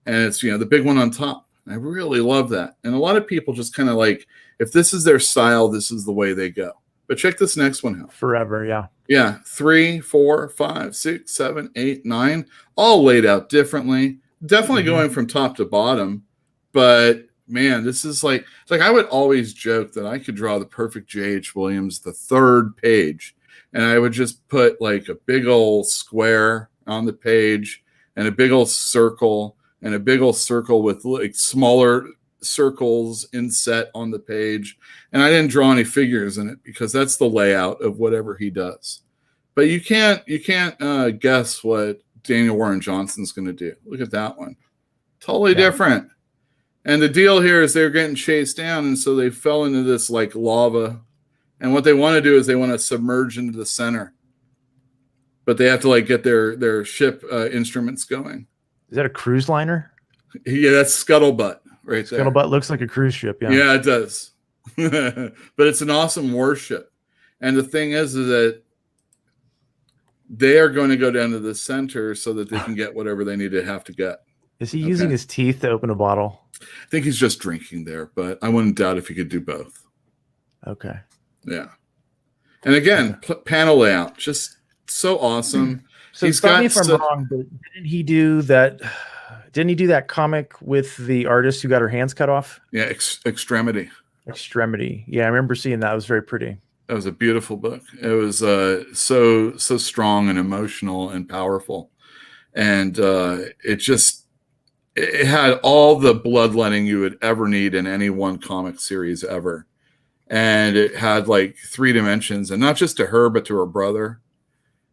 And it's, the big one on top. I really love that. And a lot of people just kind of like, if this is their style, this is the way they go. But check this next one out. Forever, yeah. Yeah, 3, 4, 5, 6, 7, 8, 9, all laid out differently. Definitely going from top to bottom. But man, this is like I would always joke that I could draw the perfect J.H. Williams, the third page, and I would just put like a big old square on the page and a big old circle and a big old circle with like smaller circles inset on the page. And I didn't draw any figures in it because that's the layout of whatever he does. But you can't guess what Daniel Warren Johnson's going to do. Look at that one. Totally different. And the deal here is they're getting chased down, and so they fell into this like lava. And what they want to do is they want to submerge into the center. But they have to like get their ship instruments going. Is that a cruise liner? Yeah, that's Scuttlebutt right there. Scuttlebutt looks like a cruise ship, yeah. Yeah, it does. But it's an awesome warship. And the thing is that they are going to go down to the center so that they can get whatever they need to have to get. Is he using his teeth to open a bottle? I think he's just drinking there, but I wouldn't doubt if he could do both. Okay. Yeah. And again, panel layout, just so awesome. So stop me if I'm wrong, but didn't he do that? Didn't he do that comic with the artist who got her hands cut off? Yeah, Extremity. Extremity. Yeah, I remember seeing that. It was very pretty. That was a beautiful book. It was so strong and emotional and powerful. And it had all the bloodletting you would ever need in any one comic series ever. And it had like 3 dimensions, and not just to her, but to her brother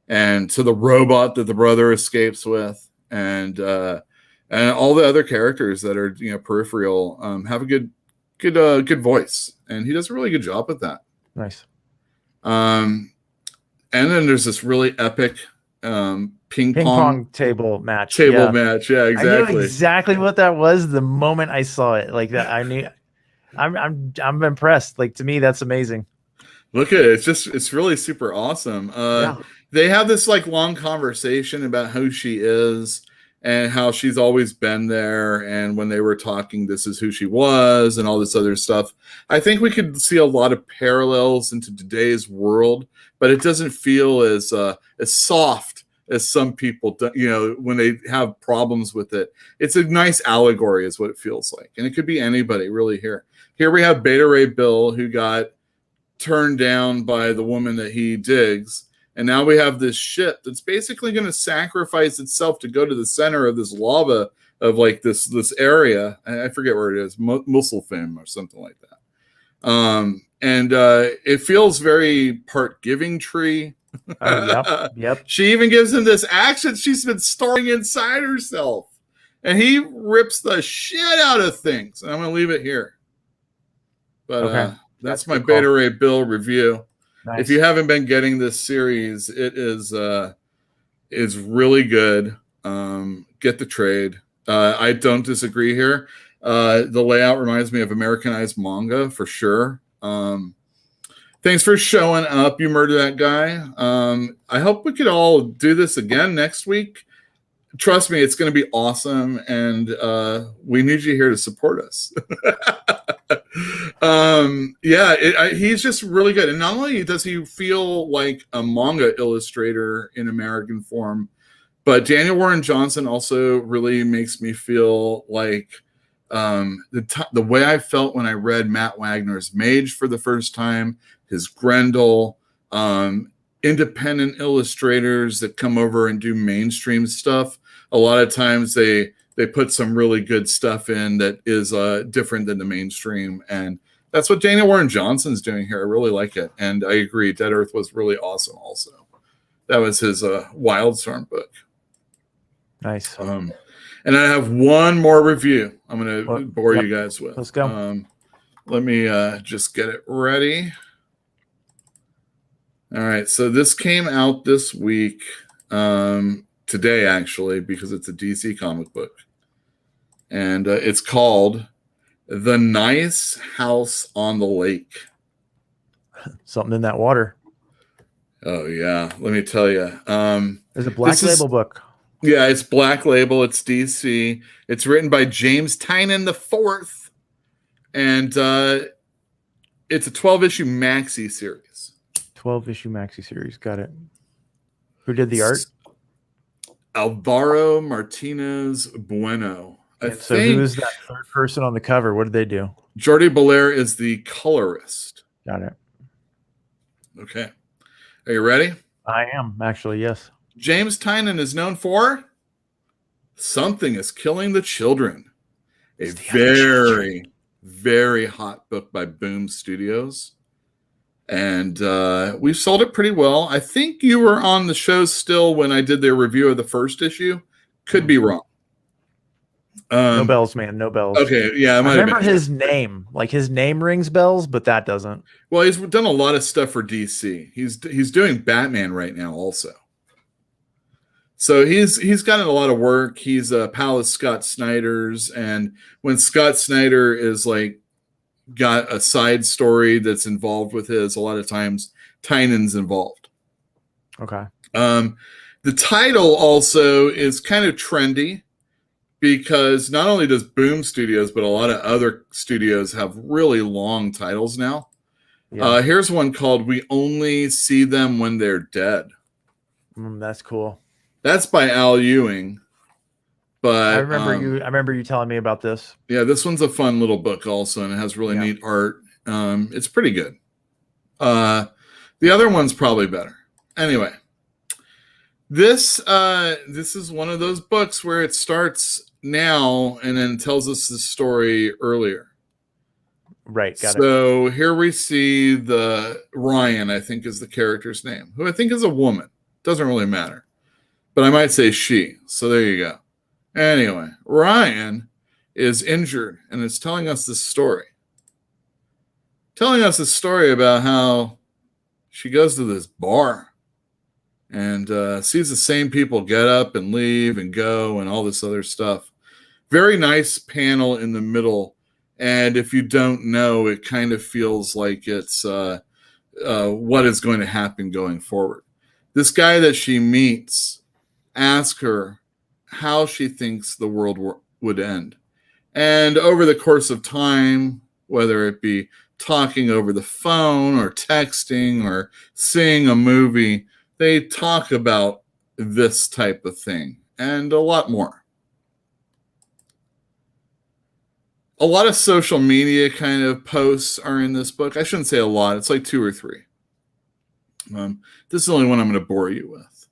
and to the robot that the brother escapes with. And all the other characters that are, peripheral, have a good voice. And he does a really good job with that. Nice. And then there's this really epic ping pong table match. Match. Yeah, exactly. I knew exactly what that was the moment I saw it. Like that, I knew. I'm impressed. Like, to me, that's amazing. Look at it. It's really super awesome. They have this like long conversation about who she is and how she's always been there. And when they were talking, this is who she was and all this other stuff. I think we could see a lot of parallels into today's world, but it doesn't feel as soft as some people do, when they have problems with it. It's a nice allegory is what it feels like. And it could be anybody really here. Here we have Beta Ray Bill, who got turned down by the woman that he digs. And now we have this ship that's basically going to sacrifice itself to go to the center of this lava of like this area. I forget where it is, Muspelheim or something like that. And it feels very part Giving Tree. Yep. She even gives him this action she's been storing inside herself. And he rips the shit out of things. And I'm going to leave it here. But Okay. that's That's my a good call. Beta Ray Bill review. Nice. If you haven't been getting this series, it is really good. Get the trade. I don't disagree here. The layout reminds me of Americanized manga for sure. Thanks for showing up, you murder that guy. I hope we could all do this again next week. Trust me, it's going to be awesome, and we need you here to support us. He's just really good. And not only does he feel like a manga illustrator in American form, but Daniel Warren Johnson also really makes me feel like the way I felt when I read Matt Wagner's Mage for the first time, his Grendel, independent illustrators that come over and do mainstream stuff. A lot of times they put some really good stuff in that is different than the mainstream. And that's what Daniel Warren Johnson's doing here. I really like it. And I agree. Dead Earth was really awesome also. That was his Wildstorm book. Nice. And I have one more review I'm going to bore you guys with. Let's go. Let me just get it ready. All right. So this came out this week, today actually, because it's a DC comic book. And it's called The Nice House on the Lake. Something in that water. Oh, yeah. Let me tell you. There's a Black Label book. Yeah, it's Black Label. It's DC. It's written by James Tynion IV. And it's a 12-issue maxi series. 12-issue maxi series. Got it. Who did the art? Alvaro Martinez Bueno. I think who's that third person on the cover? What did they do? Jordi Belair is the colorist. Got it. Okay. Are you ready? I am, actually, yes. James Tynion is known for Something is Killing the Children. A very, very hot book by Boom Studios. And we've sold it pretty well. I think you were on the show still when I did their review of the first issue. Could be wrong. No bells, man. No bells. Okay, yeah. I remember his name. Like, his name rings bells, but that doesn't. Well, he's done a lot of stuff for DC. He's doing Batman right now also. So he's gotten a lot of work. He's a pal of Scott Snyder's, and when Scott Snyder is like got a side story that's involved with his, a lot of times Tynion's involved. Okay. The title also is kind of trendy because not only does Boom Studios, but a lot of other studios have really long titles now. Yeah. Here's one called We Only See Them When They're Dead. That's cool. That's by Al Ewing. But I remember you telling me about this. Yeah, this one's a fun little book also, and it has really neat art. It's pretty good. The other one's probably better. Anyway, this is one of those books where it starts now and then tells us the story earlier. Right, got it. So here we see the Ryan, I think is the character's name, who I think is a woman. Doesn't really matter. But I might say she. So there you go. Anyway, Ryan is injured and is telling us this story. Telling us a story about how she goes to this bar and sees the same people get up and leave and go and all this other stuff. Very nice panel in the middle. And if you don't know, it kind of feels like it's what is going to happen going forward. This guy that she meets asks her how she thinks the world would end. And over the course of time, whether it be talking over the phone or texting or seeing a movie, they talk about this type of thing and a lot more. A lot of social media kind of posts are in this book. I shouldn't say a lot. It's like 2 or 3. This is the only one I'm going to bore you with.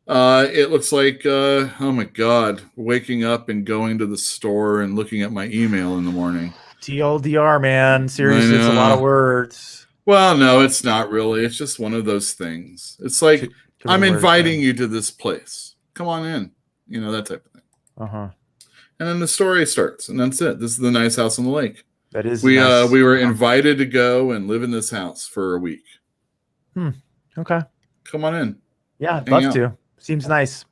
It looks like, oh my God, waking up and going to the store and looking at my email in the morning. TLDR, man. Seriously, it's a lot of words. Well, no, it's not really. It's just one of those things. It's like, I'm inviting you to this place. Come on in. You know, that type of thing. Uh-huh. And then the story starts, and that's it. This is the nice house on the lake. That is nice. We were invited to go and live in this house for a week. Okay. Come on in. Yeah, I'd love to. Seems nice.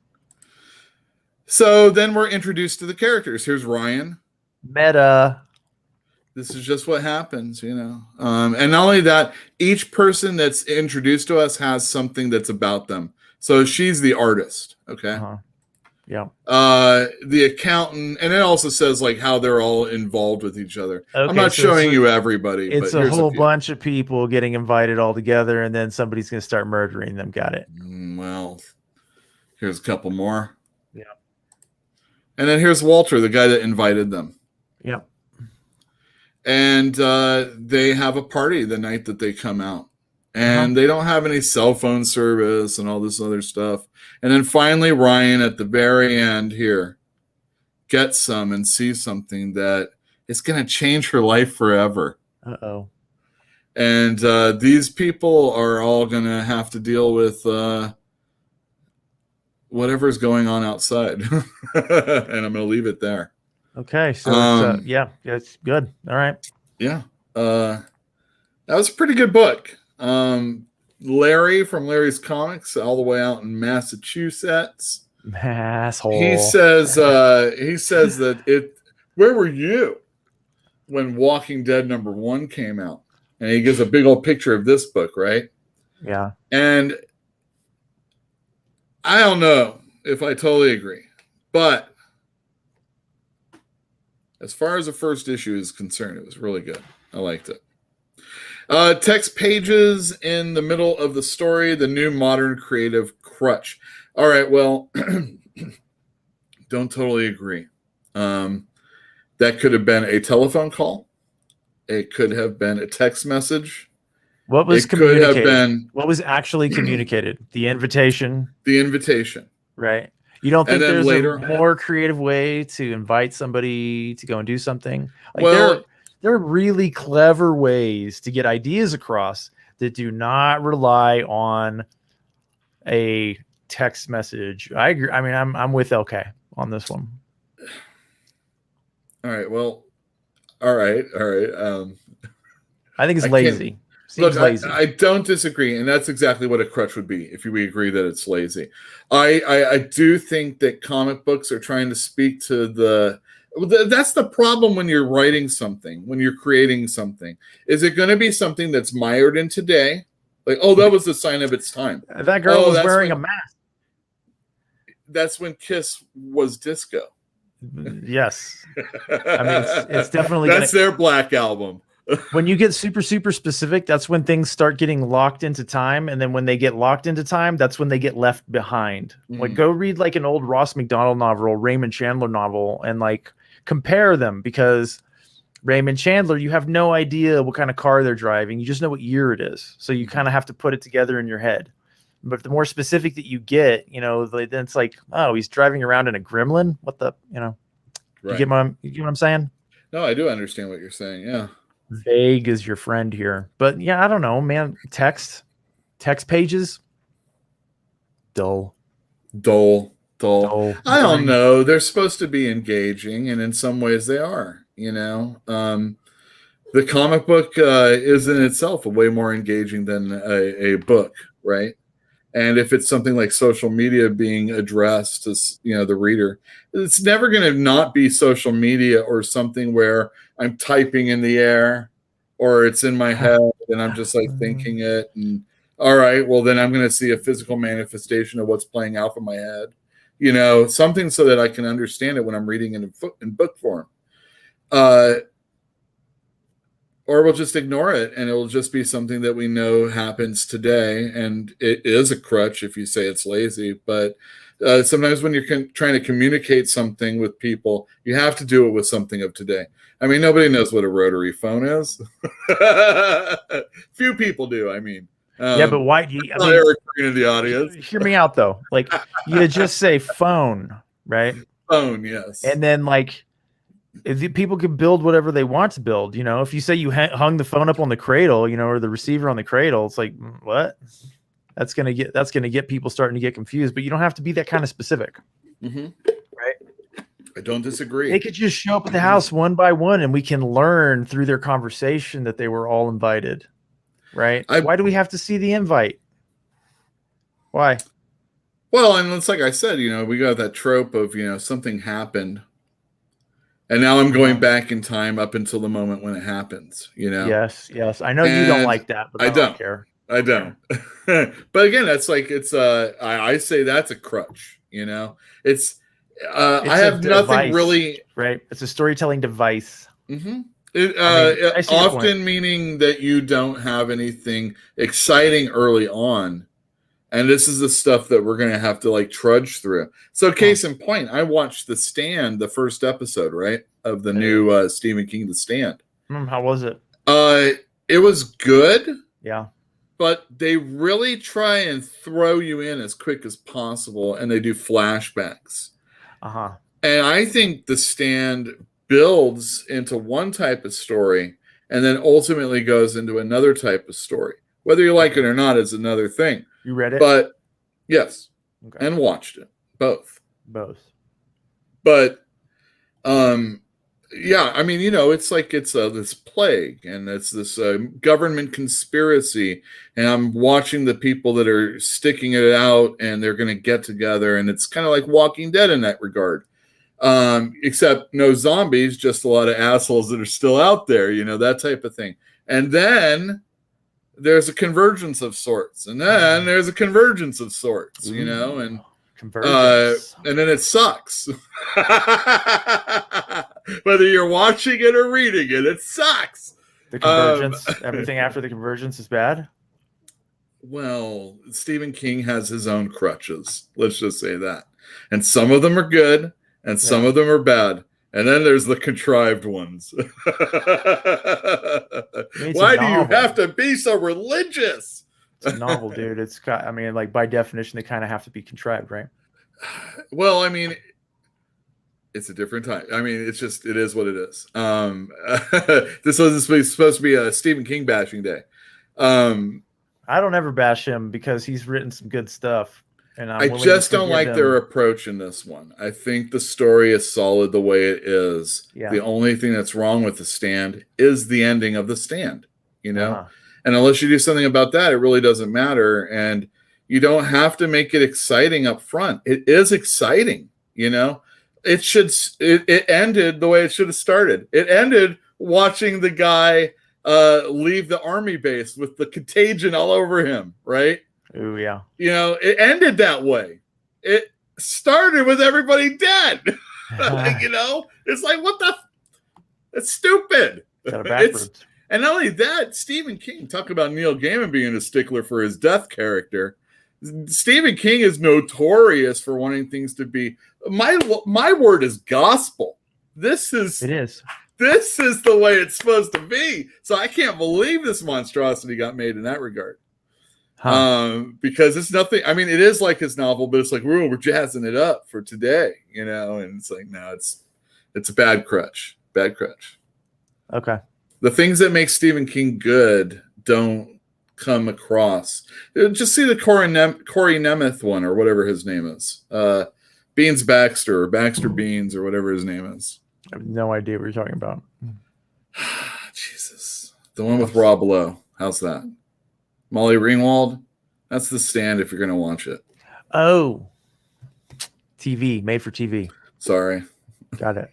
So then we're introduced to the characters. Here's Ryan. Meta. This is just what happens, you know. And not only that, each person that's introduced to us has something that's about them. So she's the artist, okay? Uh-huh. Yeah. The accountant, and it also says like how they're all involved with each other. Okay, I'm not so showing you everybody. It's but a here's whole few. bunch of people getting invited all together, and then somebody's going to start murdering them. Got it. Well, here's a couple more. Yeah. And then here's Walter, the guy that invited them. Yeah. And they have a party the night that they come out. And they don't have any cell phone service and all this other stuff. And then finally, Ryan at the very end here gets some and sees something that is going to change her life forever. Uh-oh. And these people are all going to have to deal with whatever's going on outside. And I'm going to leave it there. Okay. So, yeah, it's good. All right. Yeah. That was a pretty good book. Larry from Larry's Comics, all the way out in Massachusetts. Asshole. He says that where were you when Walking Dead #1 came out? And he gives a big old picture of this book, right? Yeah. And I don't know if I totally agree, but as far as the first issue is concerned, it was really good. I liked it. Text pages in the middle of the story, the new modern creative crutch. All right, well, don't totally agree. That could have been a telephone call. It could have been a text message. What was communicated? Could have been what was actually communicated? The invitation. The invitation. Right. You don't think there's later, a more creative way to invite somebody to go and do something? Like well, there are really clever ways to get ideas across that do not rely on a text message. I agree. I mean, I'm with LK on this one. All right. Well, all right. I think it's lazy. Seems lazy. I don't disagree, and that's exactly what a crutch would be if we agree that it's lazy. I do think that comic books are trying to speak to that's the problem when you're writing something, when you're creating something. Is it going to be something that's mired in today? Like, oh, that was the sign of its time. That girl was wearing a mask. That's when Kiss was disco. Yes. I mean, it's definitely that's their Black album. When you get super specific, that's when things start getting locked into time, and then when they get locked into time, that's when they get left behind. Like, go read like an old Ross McDonald novel, Raymond Chandler novel, and like compare them, because Raymond Chandler, you have no idea what kind of car they're driving. You just know what year it is, so you kind of have to put it together in your head. But the more specific that you get, you know, then it's like, oh, he's driving around in a Gremlin. What the, you know, right. You get what I'm saying? No, I do understand what you're saying. Yeah. Vague is your friend here, but yeah, I don't know, man. Text pages, dull. I don't know. They're supposed to be engaging, and in some ways they are. You know, the comic book is in itself a way more engaging than a book, right? And if it's something like social media being addressed to, you know, the reader, it's never going to not be social media or something where I'm typing in the air or it's in my head and I'm just like thinking it. And all right, well, then I'm going to see a physical manifestation of what's playing out in my head, you know, something so that I can understand it when I'm reading it in book form. or we'll just ignore it, and it'll just be something that we know happens today, and it is a crutch if you say it's lazy. But sometimes when you're trying to communicate something with people, you have to do it with something of today. I mean, nobody knows what a rotary phone is. Few people do. I mean, yeah, but why do you? I mean, Eric in the audience. Hear me out though. Like you just say phone, right? Phone, yes. And then like, if people can build whatever they want to build. You know, if you say you hung the phone up on the cradle, you know, or the receiver on the cradle, it's like what? That's gonna get people starting to get confused. But you don't have to be that kind of specific, right? I don't disagree. They could just show up at the house one by one, and we can learn through their conversation that they were all invited, right? Why do we have to see the invite? Why? Well, and it's like I said, you know, we got that trope of, you know, something happened, and now I'm going back in time up until the moment when it happens, you know? Yes. I know you don't like that, but I don't care. I don't. But again, that's like, I say that's a crutch, you know? It's I have nothing really. Right. It's a storytelling device. Mm-hmm. Often meaning that you don't have anything exciting early on. And this is the stuff that we're going to have to like trudge through. So case in point, I watched The Stand, the first episode, right, of the new Stephen King, The Stand. How was it? It was good. Yeah. But they really try and throw you in as quick as possible, and they do flashbacks. Uh-huh. And I think The Stand builds into one type of story and then ultimately goes into another type of story. Whether you like it or not is another thing. You read it? But yes. Okay. And watched it. Both. But yeah, I mean, you know, it's like it's this plague, and it's this government conspiracy, and I'm watching the people that are sticking it out, and they're going to get together, and it's kind of like Walking Dead in that regard, except no zombies, just a lot of assholes that are still out there, you know, that type of thing. And then there's a convergence of sorts, and then there's a convergence of sorts, you know, and and then it sucks. Whether you're watching it or reading it, it sucks. The convergence, everything after the convergence is bad. Well, Stephen King has his own crutches. Let's just say that. And some of them are good, and some of them are bad. And then there's the contrived ones. Why do you have to be so religious? It's a novel, dude. It's got, I mean, like by definition, they kind of have to be contrived, right? Well, I mean, it's a different time. I mean, it's just, it is what it is. This was supposed to be a Stephen King bashing day. I don't ever bash him because he's written some good stuff. And I just don't like their approach in this one. I think the story is solid the way it is. Yeah. The only thing that's wrong with The Stand is the ending of The Stand, you know? And unless you do something about that, it really doesn't matter. And you don't have to make it exciting up front. It is exciting, you know? It ended the way it should have started. It ended watching the guy leave the army base with the contagion all over him, right? Oh, yeah. You know, it ended that way. It started with everybody dead. Like, you know, it's like, what the? It's stupid. And not only that, Stephen King, talk about Neil Gaiman being a stickler for his death character. Stephen King is notorious for wanting things to be, my word is gospel. This is the way it's supposed to be. So I can't believe this monstrosity got made in that regard. Because it's nothing. I mean, it is like his novel, but it's like, we're jazzing it up for today, you know. And it's like, no, it's a bad crutch. Okay. The things that make Stephen King good don't come across. Just see the Corey Nemeth one, or whatever his name is, Beans Baxter, or Baxter Beans, or whatever his name is. I have no idea what you're talking about. Jesus, the one with Rob Lowe. How's that? Molly Ringwald. That's The Stand if you're going to watch it. Oh, TV, made for TV. Sorry. Got it.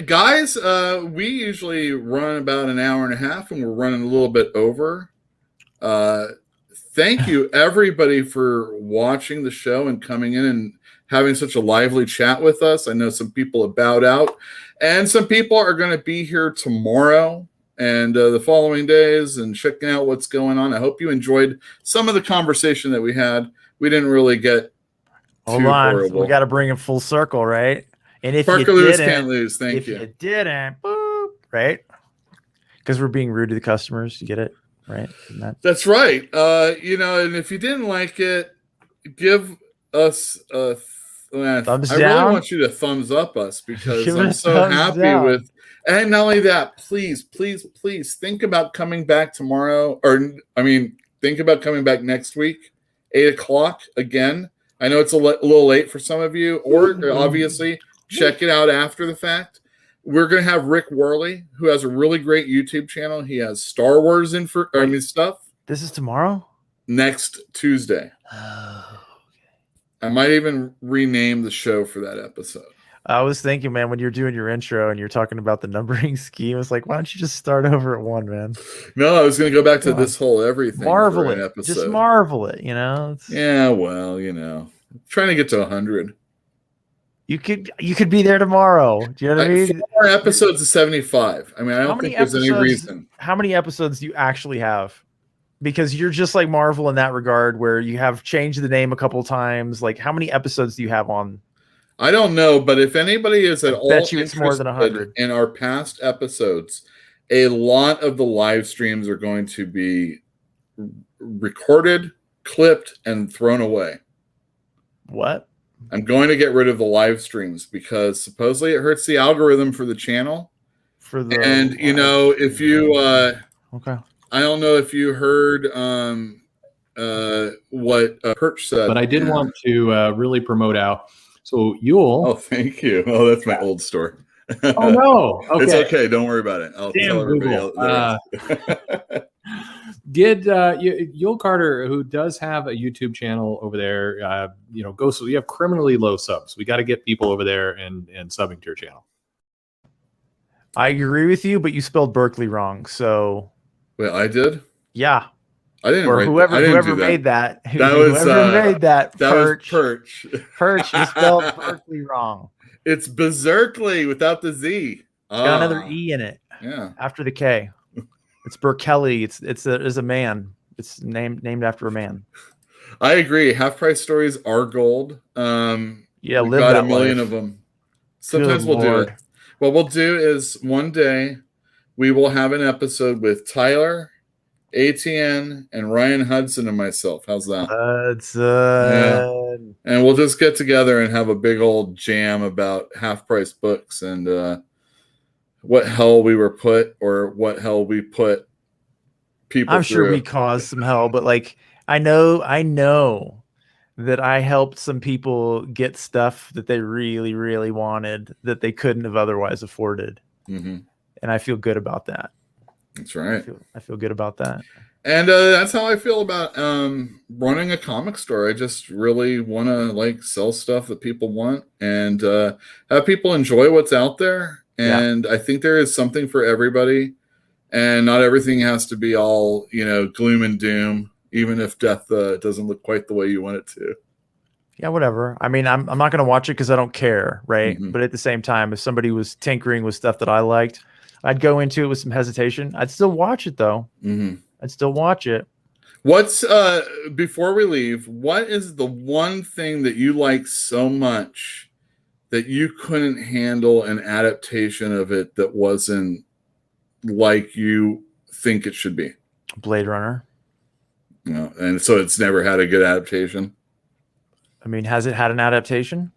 Guys, we usually run about an hour and a half, and we're running a little bit over. Thank you, everybody, for watching the show and coming in and having such a lively chat with us. I know some people have bowed out, and some people are going to be here tomorrow and the following days and checking out what's going on. I hope you enjoyed some of the conversation that we had. We didn't really get Hold too on. horrible. We got to bring it full circle, right? And if Parker you Lewis didn't, can't lose. Thank if you. you didn't, boop, right? Because we're being rude to the customers. You get it, right? That's right. And if you didn't like it, give us a thumbs I down. really want you to thumbs up us because Give it I'm a so thumbs happy down. with. And not only that, please think about coming back tomorrow, think about coming back next week, 8:00 again. I know it's a little late for some of you, or obviously check it out after the fact. We're going to have Rick Worley, who has a really great YouTube channel. He has Star Wars stuff. This is tomorrow? Next Tuesday. I might even rename the show for that episode. I was thinking, man, when you're doing your intro and you're talking about the numbering scheme, it's like, why don't you just start over at 1, man? No, I was going to go back to this whole everything. Marvel for an it. episode. Just marvel it, you know? Yeah, well, trying to get to 100. You could be there tomorrow. Do you know what I mean? 4 episodes of 75. I mean, I don't think there's any reason. How many episodes do you actually have? Because you're just like Marvel in that regard, where you have changed the name a couple times. Like, how many episodes do you have on? I don't know, but if anybody is at all it's more than 100 in our past episodes, a lot of the live streams are going to be recorded, clipped, and thrown away. What? I'm going to get rid of the live streams because supposedly it hurts the algorithm for the channel. If you okay. I don't know if you heard what Perch said. But I did want to really promote out. So Uel. Oh, thank you. Oh, that's my old store. Oh no. Okay. It's okay. Don't worry about it. I'll tell everybody else. Uel Carter, who does have a YouTube channel over there, so you have criminally low subs. We got to get people over there and subbing to your channel. I agree with you, but you spelled Berkeley wrong. So, well, I did. Yeah, I didn't. Or whoever made that. Whoever made that. Was Perch. Perch. You spelled Berkeley wrong. It's Berserkly without the Z. Got another E in it. Yeah. After the K. It's Berkeley. It's a man. It's named after a man. I agree. Half price stories are gold. Yeah, we've live got that a million life. of them. Sometimes Good we'll Lord. do it. What we'll do is one day we will have an episode with Tyler, ATN, and Ryan Hudson and myself. How's that? Hudson. And we'll just get together and have a big old jam about half price books and what hell we were put or what hell we put people I'm sure through. we caused some hell, but like I know that I helped some people get stuff that they really, really wanted that they couldn't have otherwise afforded. Mm-hmm. And I feel good about that. That's right. I feel good about that. And that's how I feel about running a comic store. I just really want to sell stuff that people want and have people enjoy what's out there. And I think there is something for everybody. And not everything has to be all, gloom and doom, even if death doesn't look quite the way you want it to. Yeah, whatever. I mean, I'm not going to watch it because I don't care, right? Mm-hmm. But at the same time, if somebody was tinkering with stuff that I liked, I'd go into it with some hesitation. I'd still watch it, though. Mm-hmm. I'd still watch it. What's before we leave, what is the one thing that you like so much that you couldn't handle an adaptation of it that wasn't like you think it should be? Blade Runner. No, and so it's never had a good adaptation. I mean, has it had an adaptation?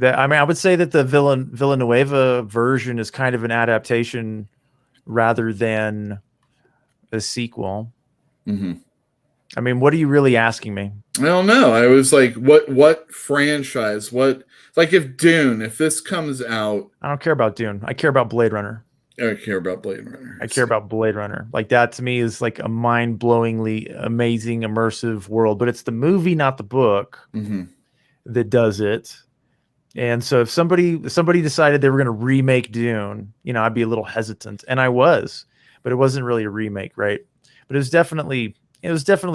I would say that the Villanueva version is kind of an adaptation rather than a sequel. Mm-hmm. I mean, what are you really asking me? I don't know. I was like, what franchise? If Dune, if this comes out. I don't care about Dune. I care about Blade Runner. I care about Blade Runner. I care about Blade Runner. Like that to me is like a mind-blowingly amazing, immersive world. But it's the movie, not the book, that does it. And so if somebody decided they were going to remake Dune, I'd be a little hesitant, and I was, but it wasn't really a remake, right? But it was definitely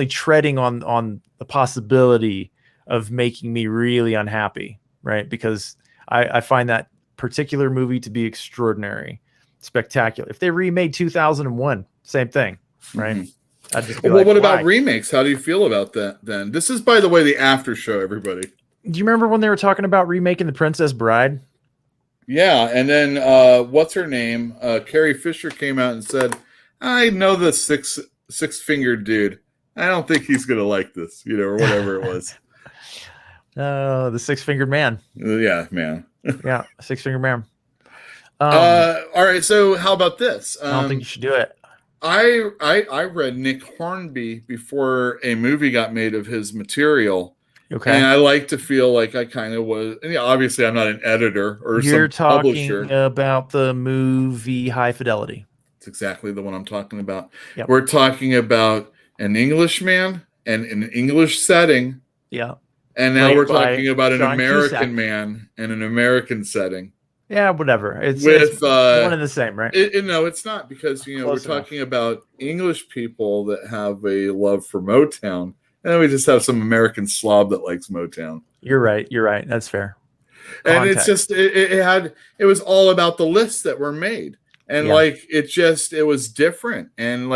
treading on the possibility of making me really unhappy, right? Because I find that particular movie to be extraordinary. spectacular. If they remade 2001, same thing, right? Mhm. I'd just be Well, like, what about why? remakes? How do you feel about that then? This is, by the way, the after show, everybody. Do you remember when they were talking about remaking The Princess Bride? Yeah, and then what's her name? Carrie Fisher came out and said, "I know the six-fingered dude. I don't think he's gonna like this," or whatever it was. Oh, the six-fingered man. Yeah, man. Yeah, six-fingered man. All right, so how about this? I don't think you should do it. I read Nick Hornby before a movie got made of his material. Okay. And I like to feel like I kind of was. And obviously, I'm not an editor or You're some talking publisher. about the movie High Fidelity. It's exactly the one I'm talking about. Yep. We're talking about an Englishman and an English setting. Yeah. And now Played we're by talking about an John American Cusack. man and an American setting. Yeah, whatever. It's With one and the same, right? No, it's not, because we're Close enough. talking about English people that have a love for Motown, and then we just have some American slob that likes Motown. You're right. That's fair. And it's Context. just it was all about the lists that were made, and Yeah. it was different. And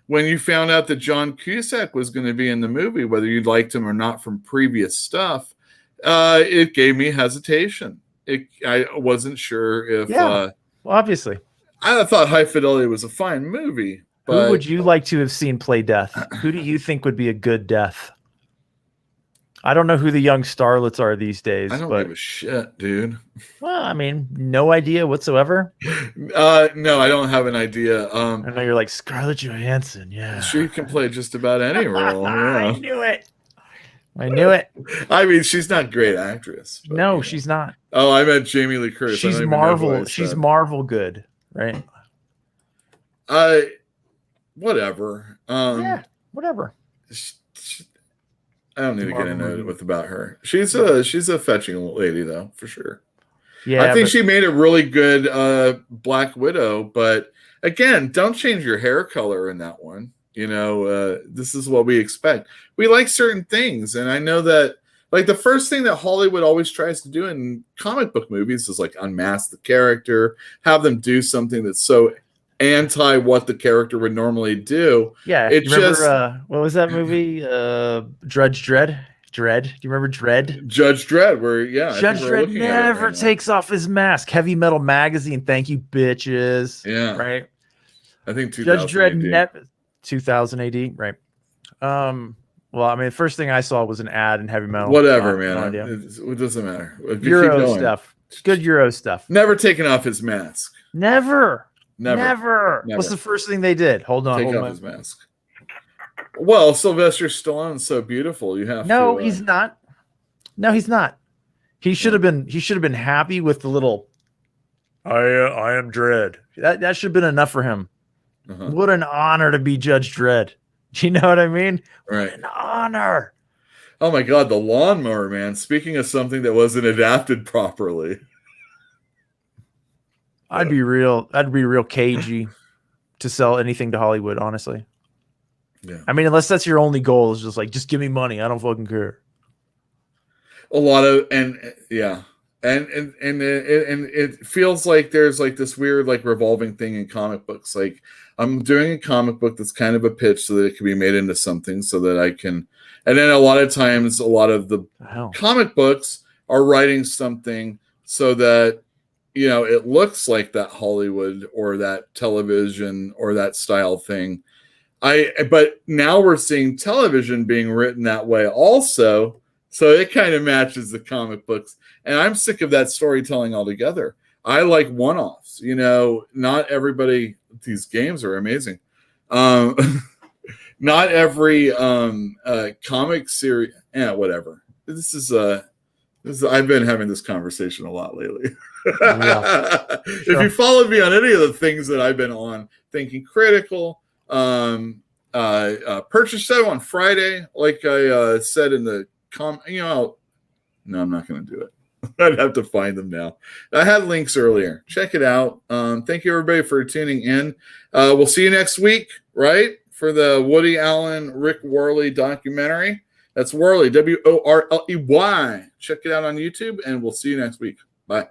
when you found out that John Cusack was going to be in the movie, whether you liked him or not from previous stuff, it gave me hesitation. I wasn't sure if Well, obviously. I thought High Fidelity was a fine movie. But Who would you like to have seen play Death? Who do you think would be a good Death? I don't know who the young starlets are these days. I don't but, give a shit, dude. Well, I mean, no idea whatsoever. No, I don't have an idea. I know you're like Scarlett Johansson. Yeah. She can play just about any role. I Yeah. knew it. I knew it. I mean, she's not a great actress. But, No, she's not. Oh, I meant Jamie Lee Curtis. I She's don't even know who I Marvel. She's said. Marvel good, right? Whatever. Yeah, whatever. I don't need to get Marvel into movie. it with about her. She's a fetching lady, though, for sure. Yeah, I think but- she made a really good Black Widow, but again, don't change your hair color in that one. This is what we expect. We like certain things, and I know that the first thing that Hollywood always tries to do in comic book movies is unmask the character, have them do something that's so anti what the character would normally do. Yeah, it you remember, just what was that movie? Judge Dredd. Dredd. Do you remember Dredd? Judge Dredd, where I Judge think we're Dredd looking at it never right now. takes off his mask. Heavy Metal Magazine. Thank you, bitches. Yeah, right. I think 2000 Judge Dredd AD. never 2000 AD. Right. Well, I mean, the first thing I saw was an ad in Heavy Metal. Whatever, No man. idea. It doesn't matter. Keep Euro going. stuff. Good Euro stuff. Never taking off his mask. Never. Never. What's the first thing they did? Hold on. Take hold off on. his mask. Well, Sylvester Stallone's so beautiful. You have No, to. he's not. No, he's not. He should have been. He should have been happy with the little. I am Dredd. That should have been enough for him. Uh-huh. What an honor to be Judge Dredd. Do you know what I mean? Right. An honor. Oh my God, the lawnmower man. Speaking of something that wasn't adapted properly. I'd be real cagey to sell anything to Hollywood, honestly. Yeah. I mean, unless that's your only goal, is just give me money. I don't fucking care. A lot of and it feels like there's this weird revolving thing in comic books. I'm doing a comic book that's kind of a pitch so that it can be made into something so that I can. And then a lot of times, a lot of the comic books are writing something so that it looks like that Hollywood or that television or that style thing. But now we're seeing television being written that way also. So it kind of matches the comic books. And I'm sick of that storytelling altogether. I like one-offs. Not everybody, these games are amazing. Not every comic series, whatever. This is I've been having this conversation a lot lately. Yeah. If you followed me on any of the things that I've been on, Thinking Critical, Purchase Show on Friday, like I said in the no, I'm not going to do it. I'd have to find them now. I had links earlier. Check it out. Thank you, everybody, for tuning in. We'll see you next week, right? For the Woody Allen, Rick Worley documentary. That's Worley, Worley. Check it out on YouTube, and we'll see you next week. Bye.